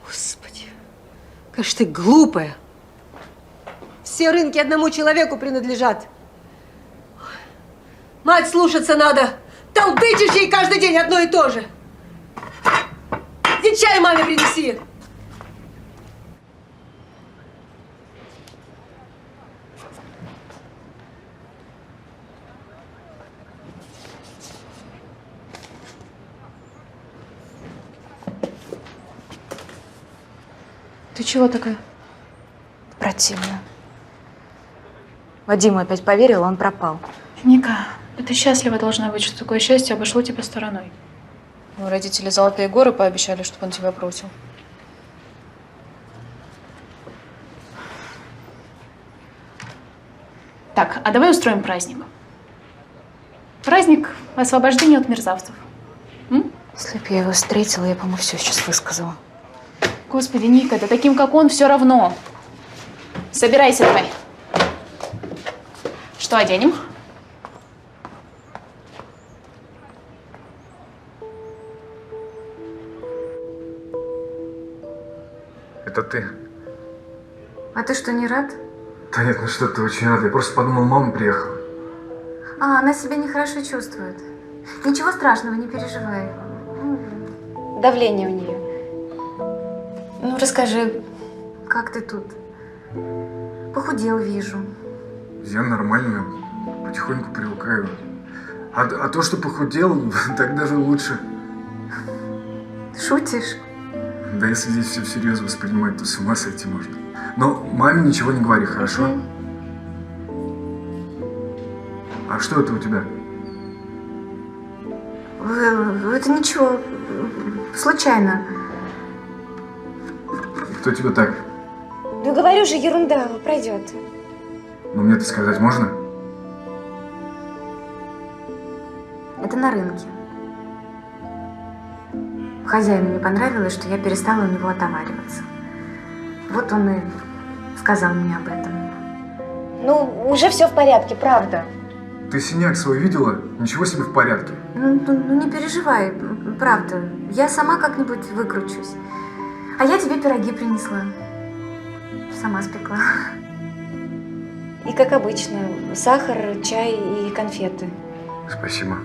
Господи, какая ж ты глупая. Все рынки одному человеку принадлежат. Мать слушаться надо. Толдычишь ей каждый день одно и то же. Иди чай маме принеси. Ты чего такая? Противно. Вадиму опять поверила, он пропал. Ника, ты счастлива должна быть, что такое счастье обошло тебя стороной. Ну, родители золотые горы пообещали, чтобы он тебя бросил. Так, а давай устроим праздник. Праздник освобождения от мерзавцев. Если бы я его встретила, я бы ему все сейчас высказала. Господи, Ника, да таким, как он, все равно. Собирайся давай. Что оденем? Это ты? А ты что, не рад? Да нет, ну что ты, очень рад. Я просто подумал, мама приехала. А, она себя нехорошо чувствует. Ничего страшного, не переживай. Давление у нее. Ну, расскажи. Как ты тут? Похудел, вижу. Я нормально, потихоньку привыкаю. А то, что похудел, так даже лучше. Шутишь? Да если здесь все всерьез воспринимать, то с ума сойти можно. Но маме ничего не говори, хорошо? А что это у тебя? Это ничего. Случайно. Кто тебе так? Ну, говорю же, ерунда, пройдет. Ну, мне-то сказать можно? Это на рынке. Хозяину не понравилось, что я перестала у него отовариваться. Вот он и сказал мне об этом. Ну, уже все в порядке, правда. Ты синяк свой видела? Ничего себе в порядке. Ну, не переживай, правда. Я сама как-нибудь выкручусь. А я тебе пироги принесла. Сама спекла. И как обычно, сахар, чай и конфеты. Спасибо.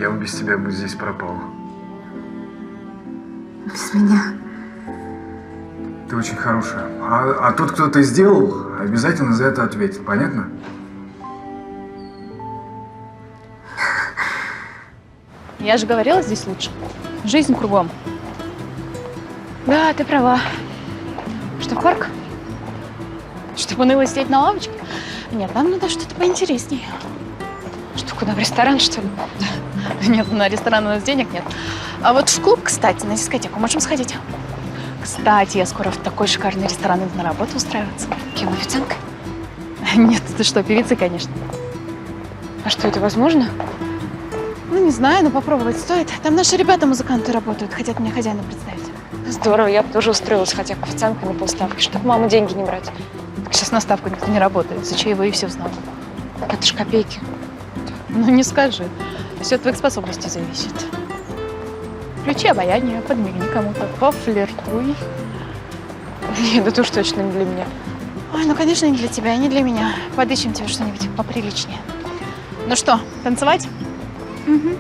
Я бы без тебя бы здесь пропал. Без меня. Ты очень хорошая. А тот, кто это сделал, обязательно за это ответит. Понятно? Я же говорила, здесь лучше. Жизнь кругом. Да, ты права. Что, в парк? Чтобы уныло сидеть на лавочке? Нет, нам надо что-то поинтересней. Что, куда, в ресторан, что ли? Нет, на ресторан у нас денег нет. А вот в клуб, кстати, на дискотеку можем сходить. Кстати, я скоро в такой шикарный ресторан иду на работу устраиваться. Кем, официанткой? Нет, ты что, певицей, конечно. А что, это возможно? Ну, не знаю, но попробовать стоит. Там наши ребята-музыканты работают, хотят меня хозяина представить. Здорово, я бы тоже устроилась хотя бы официанткой на полставки, чтобы маму деньги не брать. Так сейчас на ставку никто не работает, за чаевые все узнал. Так это ж копейки. Ну, не скажи. Все от твоих способностей зависит. Включи обаяние, подмигни кому-то, пофлиртуй. Нет, это уж точно не для меня. Ой, ну, конечно, не для тебя, и не для меня. Подыщем тебе что-нибудь поприличнее. Ну что, танцевать? Угу.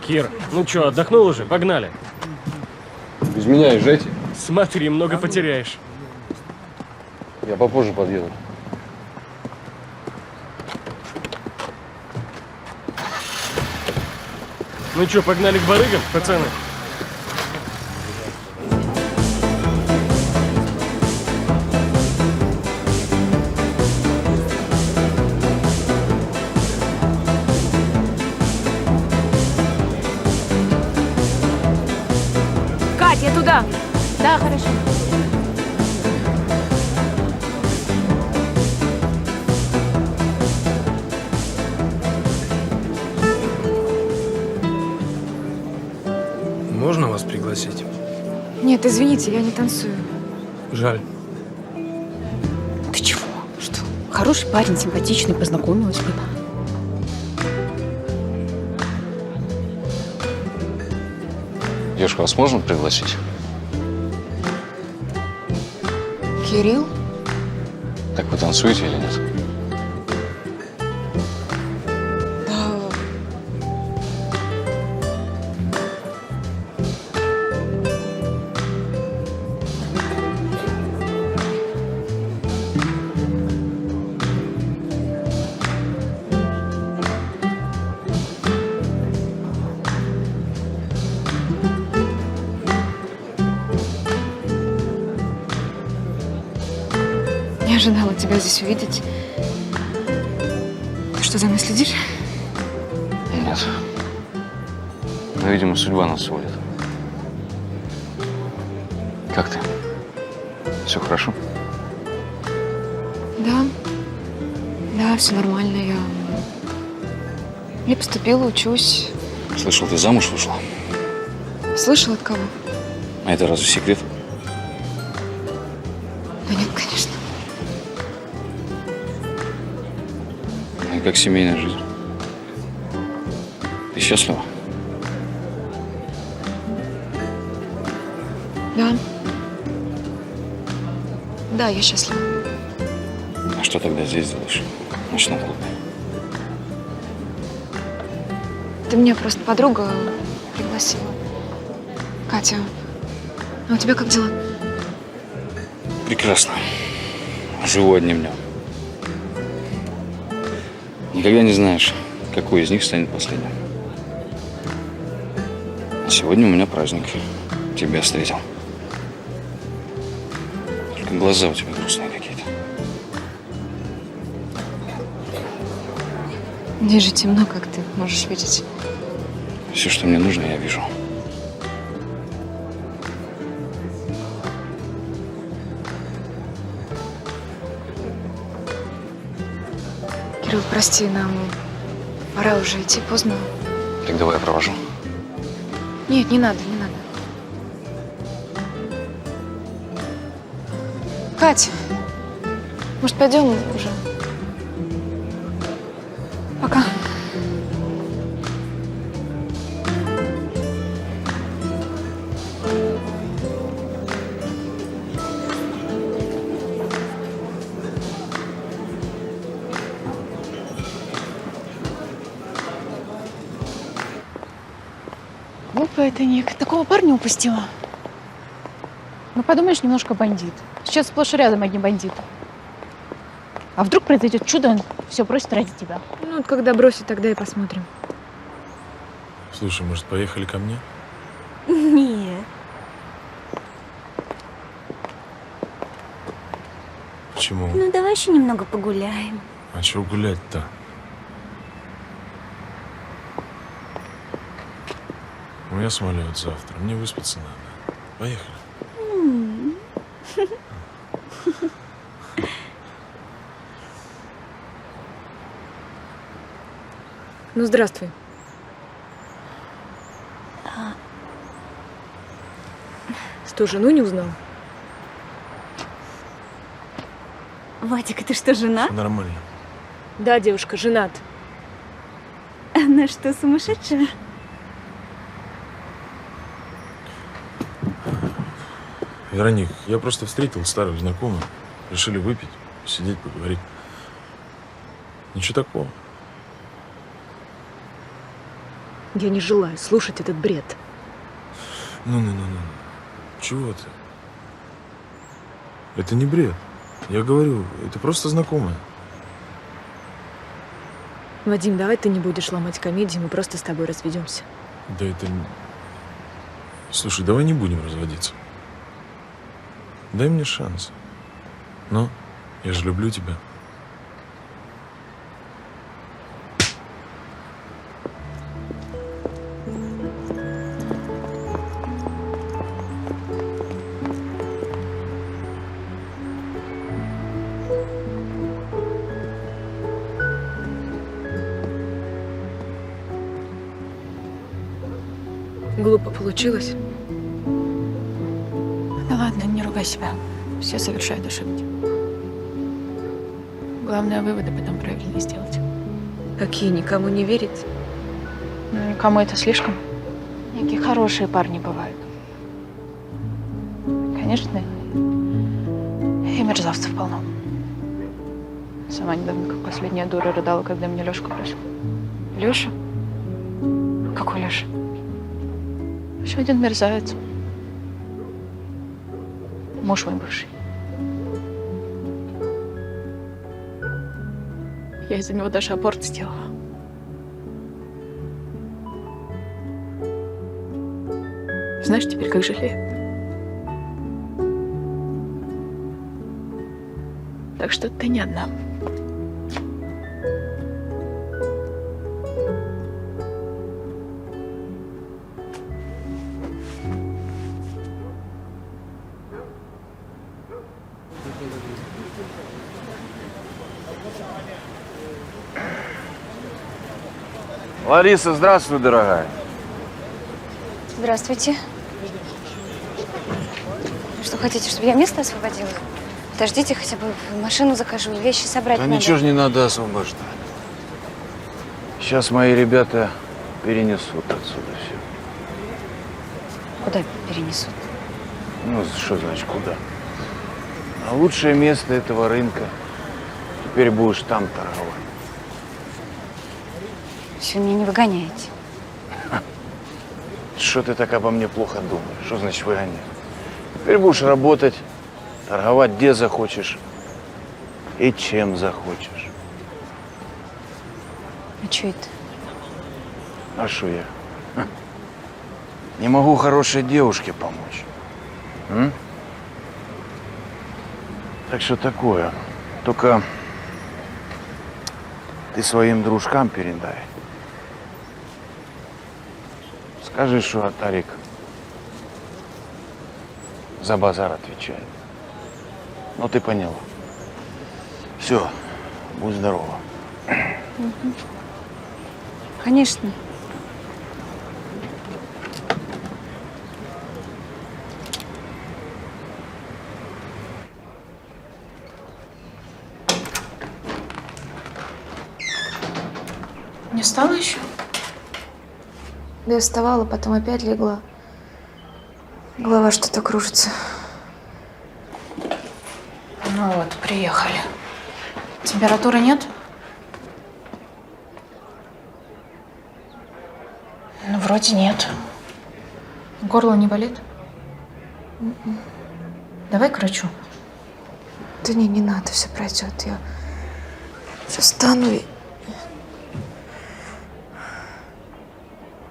Кир, ну что, отдохнул уже? Погнали. Без меня езжайте. Смотри, много потеряешь. Я попозже подъеду. Ну что, погнали к барыгам, пацаны? Кать, я туда. Да, хорошо. Можно вас пригласить? Нет, извините, я не танцую. Жаль. Ты чего? Что? Хороший парень, симпатичный, познакомилась бы. Девушка, вас можно пригласить? Кирилл? Так вы танцуете или нет? Да. Не ожидала тебя здесь увидеть. Ты что, за мной следишь? Нет. Но, видимо, судьба нас сводит. Как ты? Все хорошо? Да. Да, все нормально. Я поступила, учусь. Слышал, ты замуж вышла? Слышал от кого? А это разве секрет? Да нет, конечно. Ну и как семейная жизнь? Ты счастлива? Да. Да, я счастлива. А что тогда здесь делаешь? В ночном клубе? Ты меня просто подруга пригласила. Катя, а у тебя как дела? Прекрасно. Живу одним днем. Никогда не знаешь, какой из них станет последним. А сегодня у меня праздник. Тебя встретил. Только глаза у тебя грустные какие-то. Здесь же темно, как ты можешь видеть. Все, что мне нужно, я вижу. Кирилл, прости, нам пора уже идти, поздно. Так давай я провожу. Нет, не надо, не надо. Кать, может, пойдем уже? Пока. Глупая ты, Ник. Такого парня упустила. Ну, подумаешь, немножко бандит. Сейчас сплошь и рядом одни бандиты. А вдруг произойдет чудо, он все бросит ради тебя. Ну, вот когда бросит, тогда и посмотрим. Слушай, может, поехали ко мне? Нет. Почему? Ну, давай еще немного погуляем. А чего гулять-то? У меня самолет завтра. Мне выспаться надо. Поехали. Ну, здравствуй. Что, жену не узнал? Вадик, ты что, жена? Всё нормально. Да, девушка, женат. Она что, сумасшедшая? Вероник, я просто встретил старых знакомых. Решили выпить, сидеть, поговорить. Ничего такого. Я не желаю слушать этот бред. Ну. Чего ты? Это не бред. Я говорю, это просто знакомая. Вадим, давай ты не будешь ломать комедию, мы просто с тобой разведемся. Да это... Слушай, давай не будем разводиться. Дай мне шанс. Ну, я же люблю тебя. Глупо получилось. Да ладно, не ругай себя. Все совершают ошибки. Главное, выводы потом правильно сделать. Какие, никому не верить? Ну, никому это слишком. Какие хорошие парни бывают. Конечно, и мерзавцев полно. Сама недавно, как последняя дура, рыдала, когда меня Лёшка бросил. Лёша? Какой Лёша? Еще один мерзавец. Муж мой бывший. Я из-за него даже аборт сделала. Знаешь теперь, как жалею. Так что ты не одна. Лариса, здравствуй, дорогая. Здравствуйте. Что, хотите, чтобы я место освободила? Подождите, хотя бы машину закажу, вещи собрать Да надо. ничего же не надо освобождать. Сейчас мои ребята перенесут отсюда все. Куда перенесут? Ну, что значит куда? А лучшее место этого рынка. Теперь будешь там торговать. Все, меня не выгоняете. Что ты так обо мне плохо думаешь? Что значит выгонять? Теперь будешь работать, торговать где захочешь и чем захочешь. А что это? А что я? Не могу хорошей девушке помочь. М? Так что такое? Только ты Ты своим дружкам передай. Скажи, что Атарик за базар отвечает. Ну, ты поняла. Все, будь здорова. Конечно. Не встала еще? Да я вставала, потом опять легла. Голова что-то кружится. Ну вот, приехали. Температуры нет? Ну, вроде нет. Горло не болит? Давай к врачу. Да не надо, все пройдет. Я сейчас встану и...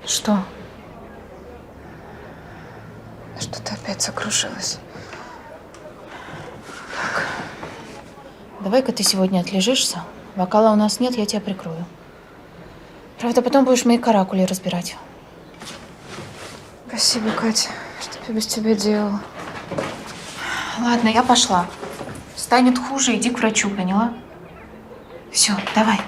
Что? Что-то опять закружилось. Так. Давай-ка ты сегодня отлежишься. Бокала у нас нет, я тебя прикрою. Правда, потом будешь мои каракули разбирать. Спасибо, Катя. Что я без тебя делала? Ладно, я пошла. Станет хуже, иди к врачу, поняла? Все, давай.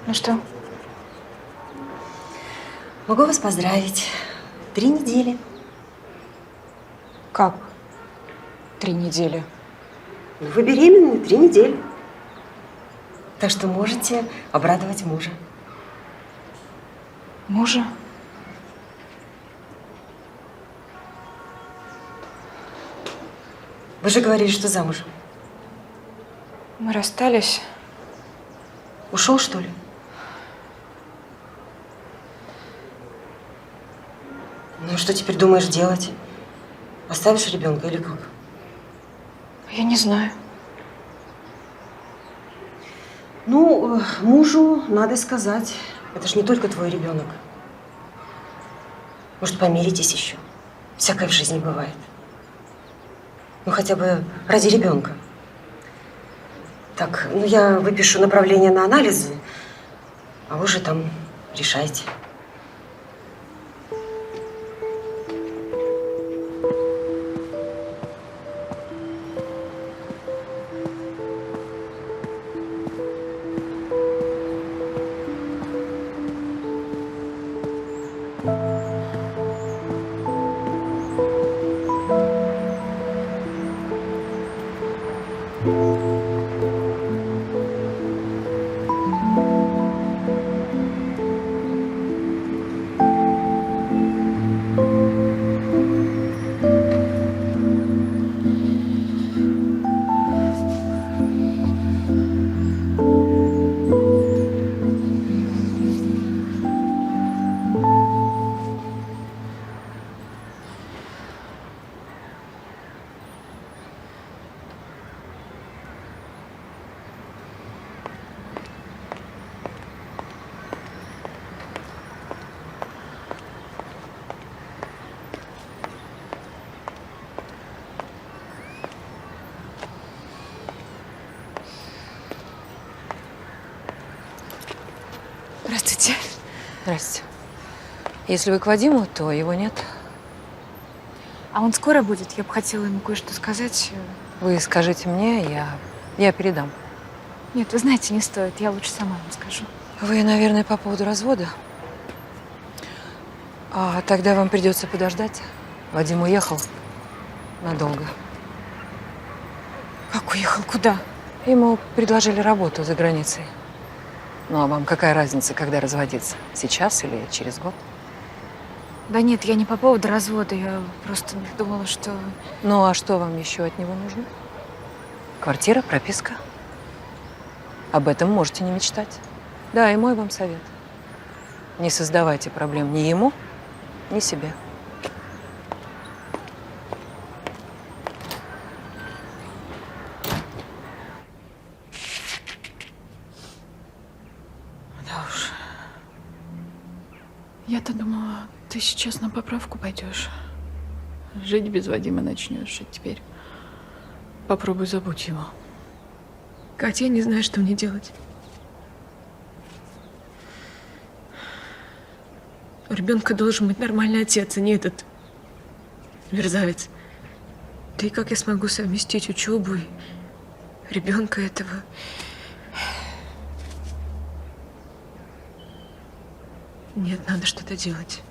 Ну что? Могу вас поздравить. 3 недели. Как? 3 недели. Вы беременны 3 недели. Так что можете обрадовать мужа. Мужа? Вы же говорили, что замужем. Мы расстались. Ушел, что ли? Ну и что теперь думаешь делать? Оставишь ребенка или как? Я не знаю. Ну, мужу надо сказать. Это же не только твой ребенок. Может, помиритесь еще? Всякое в жизни бывает. Ну, хотя бы ради ребенка. Так, ну я выпишу направление на анализы, а вы же там решайте. Здравствуйте. Здрасте. Если вы к Вадиму, то его нет. А он скоро будет? Я бы хотела ему кое-что сказать. Вы скажите мне, я передам. Нет, вы знаете, не стоит. Я лучше сама ему скажу. Вы, наверное, по поводу развода? А тогда вам придется подождать. Вадим уехал надолго. Как уехал? Куда? Ему предложили работу за границей. Ну, а вам какая разница, когда разводиться? Сейчас или через год? Да нет, я не по поводу развода. Я просто думала, что... Ну, а что вам еще от него нужно? Квартира, прописка? Об этом можете не мечтать. Да, и мой вам совет. Не создавайте проблем ни ему, ни себе. Я-то думала, ты сейчас на поправку пойдешь. Жить без Вадима начнешь, а теперь попробуй забудь его. Катя, я не знаю, что мне делать. У ребенка должен быть нормальный отец, а не этот мерзавец. Да и как я смогу совместить учебу и ребенка этого? Нет, надо что-то делать.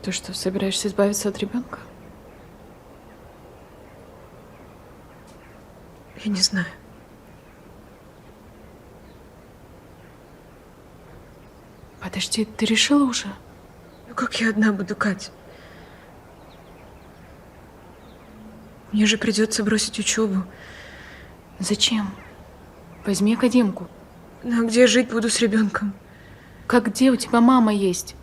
Ты что, собираешься избавиться от ребенка? Я не знаю. Подожди, ты решила уже? Ну как я одна буду, Кать? Мне же придется бросить учебу. Зачем? Возьми академку. Ну а где я жить буду с ребенком? Как где? У тебя мама есть.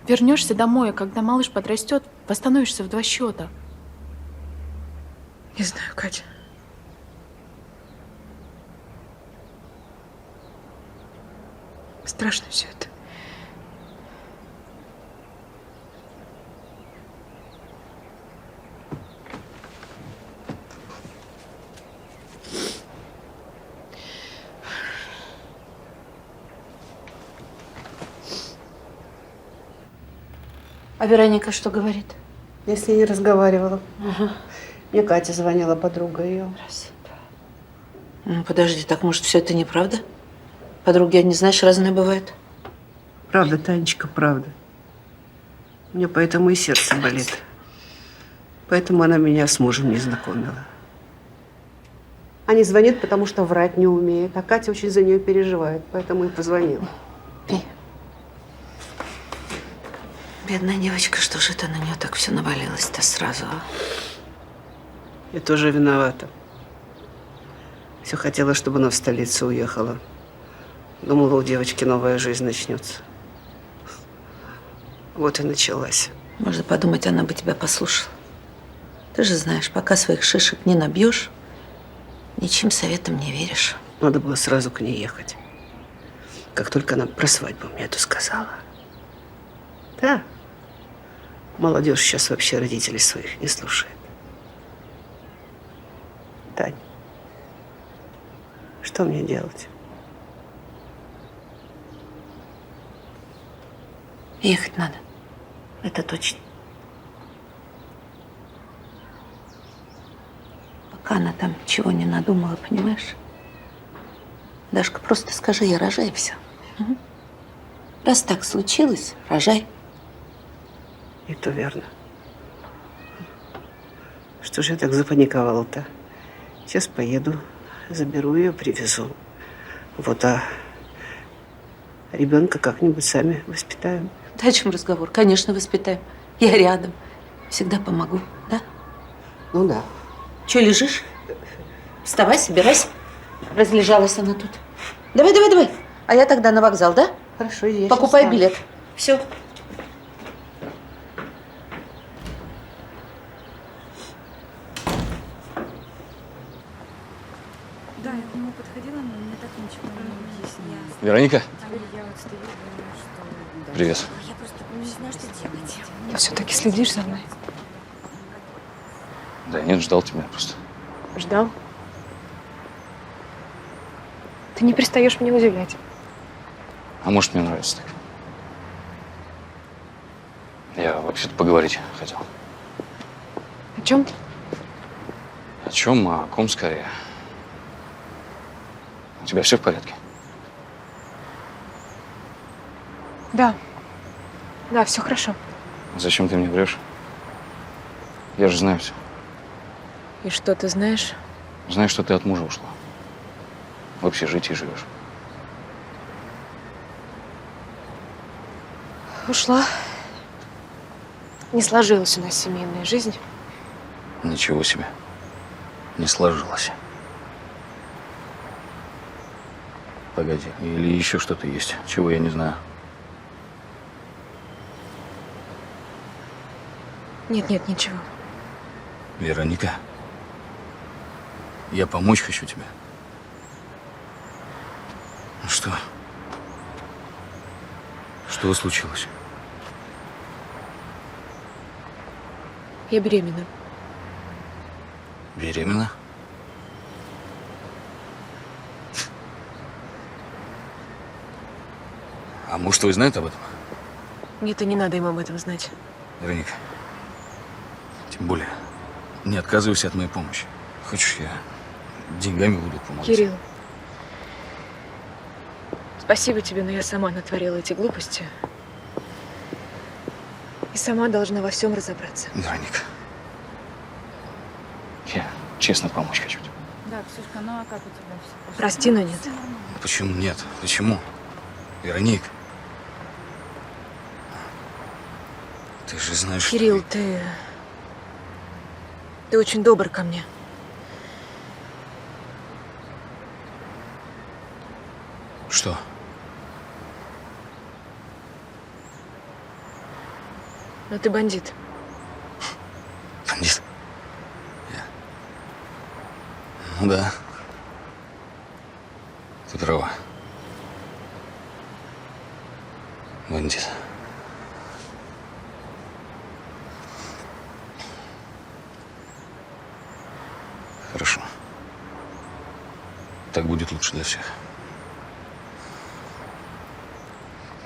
Вернешься домой, а когда малыш подрастет, восстановишься в 2 счета. Не знаю, Катя. Страшно все это. А Вероника что говорит? Я с ней не разговаривала. Ага. Мне Катя звонила, подруга ее. Ну, подожди, так может все это неправда? Подруги, они, знаешь, разные бывают. Правда, Танечка, правда. Мне поэтому и сердце болит. Поэтому она меня с мужем не знакомила. А не звонит, потому что врать не умеет. А Катя очень за нее переживает, поэтому и позвонила. Пей. Бедная девочка, что же это на нее так все навалилось-то сразу, а? Я тоже виновата. Все хотела, чтобы она в столицу уехала. Думала, у девочки новая жизнь начнется. Вот и началась. Можно подумать, она бы тебя послушала. Ты же знаешь, пока своих шишек не набьешь, ничьим советом не веришь. Надо было сразу к ней ехать. Как только она про свадьбу мне это сказала. Да. Молодежь сейчас вообще родителей своих не слушает. Тань, что мне делать? Ехать надо. Это точно. Пока она там чего не надумала, понимаешь? Дашка, просто скажи, я рожай, и все. Угу. Раз так случилось, рожай. И то верно. Что же я так запаниковала-то? Сейчас поеду, заберу ее, привезу. Вот, а ребенка как-нибудь сами воспитаем. Да о чем разговор? Конечно, воспитаем. Я рядом. Всегда помогу, да? Ну да. Че лежишь? Вставай, собирайся. Разлежалась она тут. Давай, давай, давай. А я тогда на вокзал, да? Хорошо, я покупай сейчас билет. Все. Да, я к нему подходила, но мне так ничего не объяснила. Вероника? Я вот стою, думаю, что... Привет. Я просто не знаю, что делать. Ты все-таки следишь за мной? Да нет, ждал тебя просто. Ждал? Ты не перестаешь меня удивлять. А может, мне нравится так? Я вообще-то поговорить хотел. О чем? О чем, а о ком скорее. У тебя все в порядке? Да. Да, все хорошо. Зачем ты мне врешь? Я же знаю все. И что ты знаешь? Знаю, что ты от мужа ушла. В общежитии живешь. Ушла. Не сложилась у нас семейная жизнь. Ничего себе. Не сложилось. Погоди, или еще что-то есть, чего я не знаю. Нет, нет, ничего. Вероника, я помочь хочу тебе. Ну что, Что случилось? Я беременна. Беременна? А муж твой знает об этом? Нет, и не надо ему об этом знать. Вероника, тем более, не отказывайся от моей помощи. Хочешь, я деньгами буду помогать? Кирилл, спасибо тебе, но я сама натворила эти глупости. И сама должна во всем разобраться. Вероника, я честно помочь хочу тебе. Да, Ксюшка, ну а как у тебя все? Прости, но нет. Почему нет? Почему? Вероник, ты же знаешь, Кирилл, что... ты очень добр ко мне. Что? Но ты бандит. Бандит? Ну да. Ты права. Бандит. Хорошо. Так будет лучше для всех.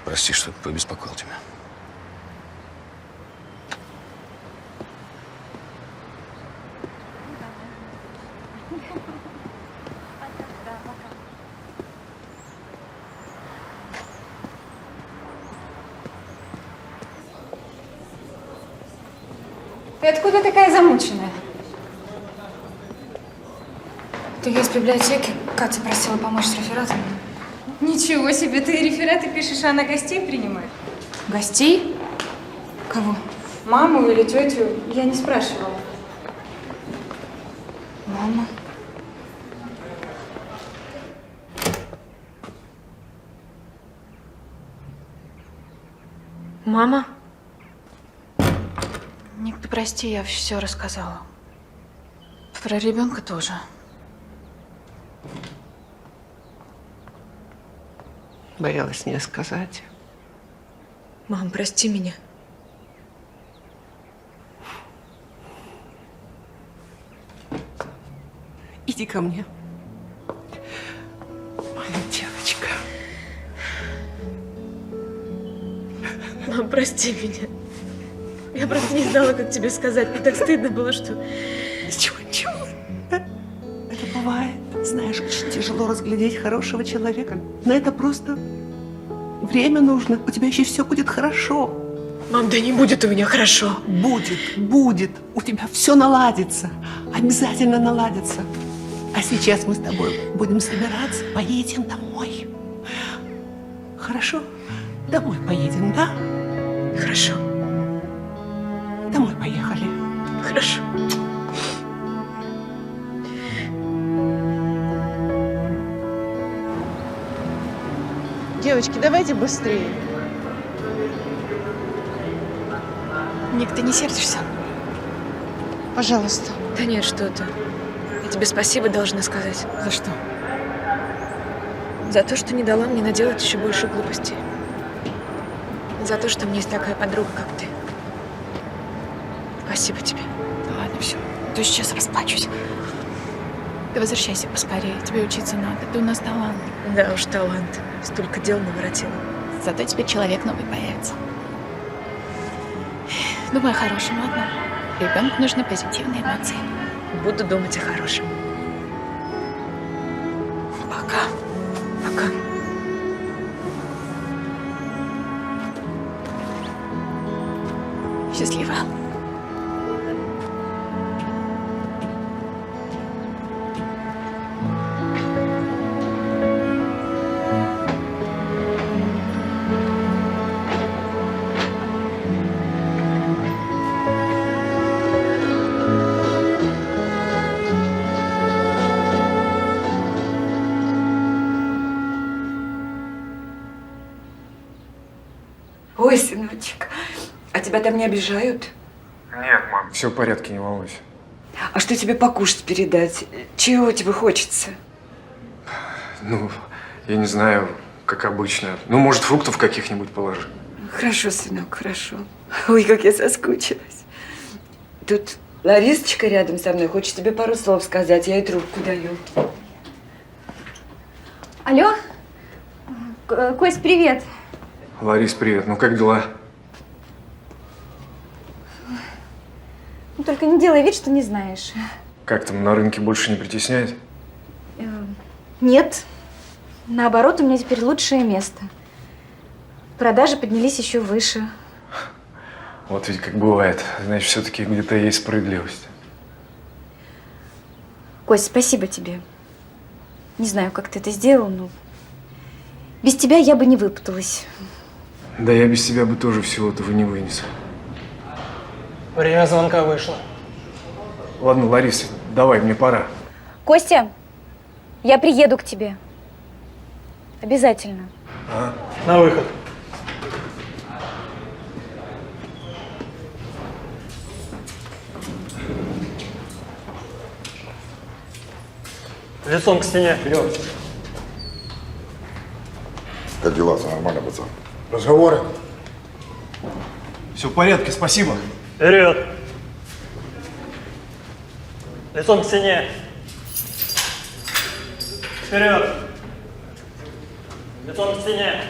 Прости, что побеспокоил тебя. Ты откуда такая замученная? Ты я из библиотеки. Катя просила помочь с рефератом. Ничего себе, ты рефераты пишешь, а она гостей принимает? Гостей? Кого? Маму или тетю? Я не спрашивала. Мама. Мама? Ник, ты прости, я все рассказала. Про ребенка тоже. Боялась мне сказать. Мам, прости меня. Иди ко мне. Моя девочка. Мам, прости меня. Я просто не знала, как тебе сказать. Мне так стыдно было, что... Ничего, ничего. Это бывает. Знаешь, очень тяжело разглядеть хорошего человека. На это просто время нужно. У тебя еще все будет хорошо. Мам, да не будет у меня хорошо. Будет, будет. У тебя все наладится. Обязательно наладится. А сейчас мы с тобой будем собираться, поедем домой. Хорошо? Домой поедем, да? Хорошо. Домой поехали. Хорошо. Девочки, давайте быстрее. Ник, ты не сердишься? Пожалуйста. Да нет, что ты. Я тебе спасибо должна сказать. За что? За то, что не дала мне наделать еще больше глупостей. За то, что у меня есть такая подруга, как ты. Спасибо тебе. Да ладно, все. А то сейчас расплачусь. Ты возвращайся поскорее. Тебе учиться надо. Ты у нас талант. Да уж, талант. Столько дел наворотила. Зато теперь человек новый появится. Думай о хорошем, ладно? Ребенку нужны позитивные эмоции. Буду думать о хорошем. Пока. Пока. Счастливо. Ой, сыночек, а тебя там не обижают? Нет, мам, все в порядке, не волнуйся. А что тебе покушать передать? Чего тебе хочется? Ну, я не знаю, как обычно. Ну, может, фруктов каких-нибудь положи. Хорошо, сынок, хорошо. Ой, как я соскучилась. Тут Ларисочка рядом со мной, хочет тебе пару слов сказать, я ей трубку даю. Алло? Кость, привет. Ларис, привет. Ну, как дела? Ну, только не делай вид, что не знаешь. Как там, на рынке больше не притесняет? Нет. Наоборот, у меня теперь лучшее место. Продажи поднялись еще выше. Вот ведь как бывает. Значит, все-таки где-то есть справедливость. Кость, спасибо тебе. Не знаю, как ты это сделал, но без тебя я бы не выпуталась. Да я без тебя бы тоже всего этого не вынес. Время звонка вышло. Ладно, Лариса, давай, мне пора. Костя, я приеду к тебе. Обязательно. На выход. Лицом к стене. Вперед. Как дела? Все нормально, пацан? Разговоры. Все в порядке, спасибо. Вперед. Лицом к стене. Вперед. Лицом к стене.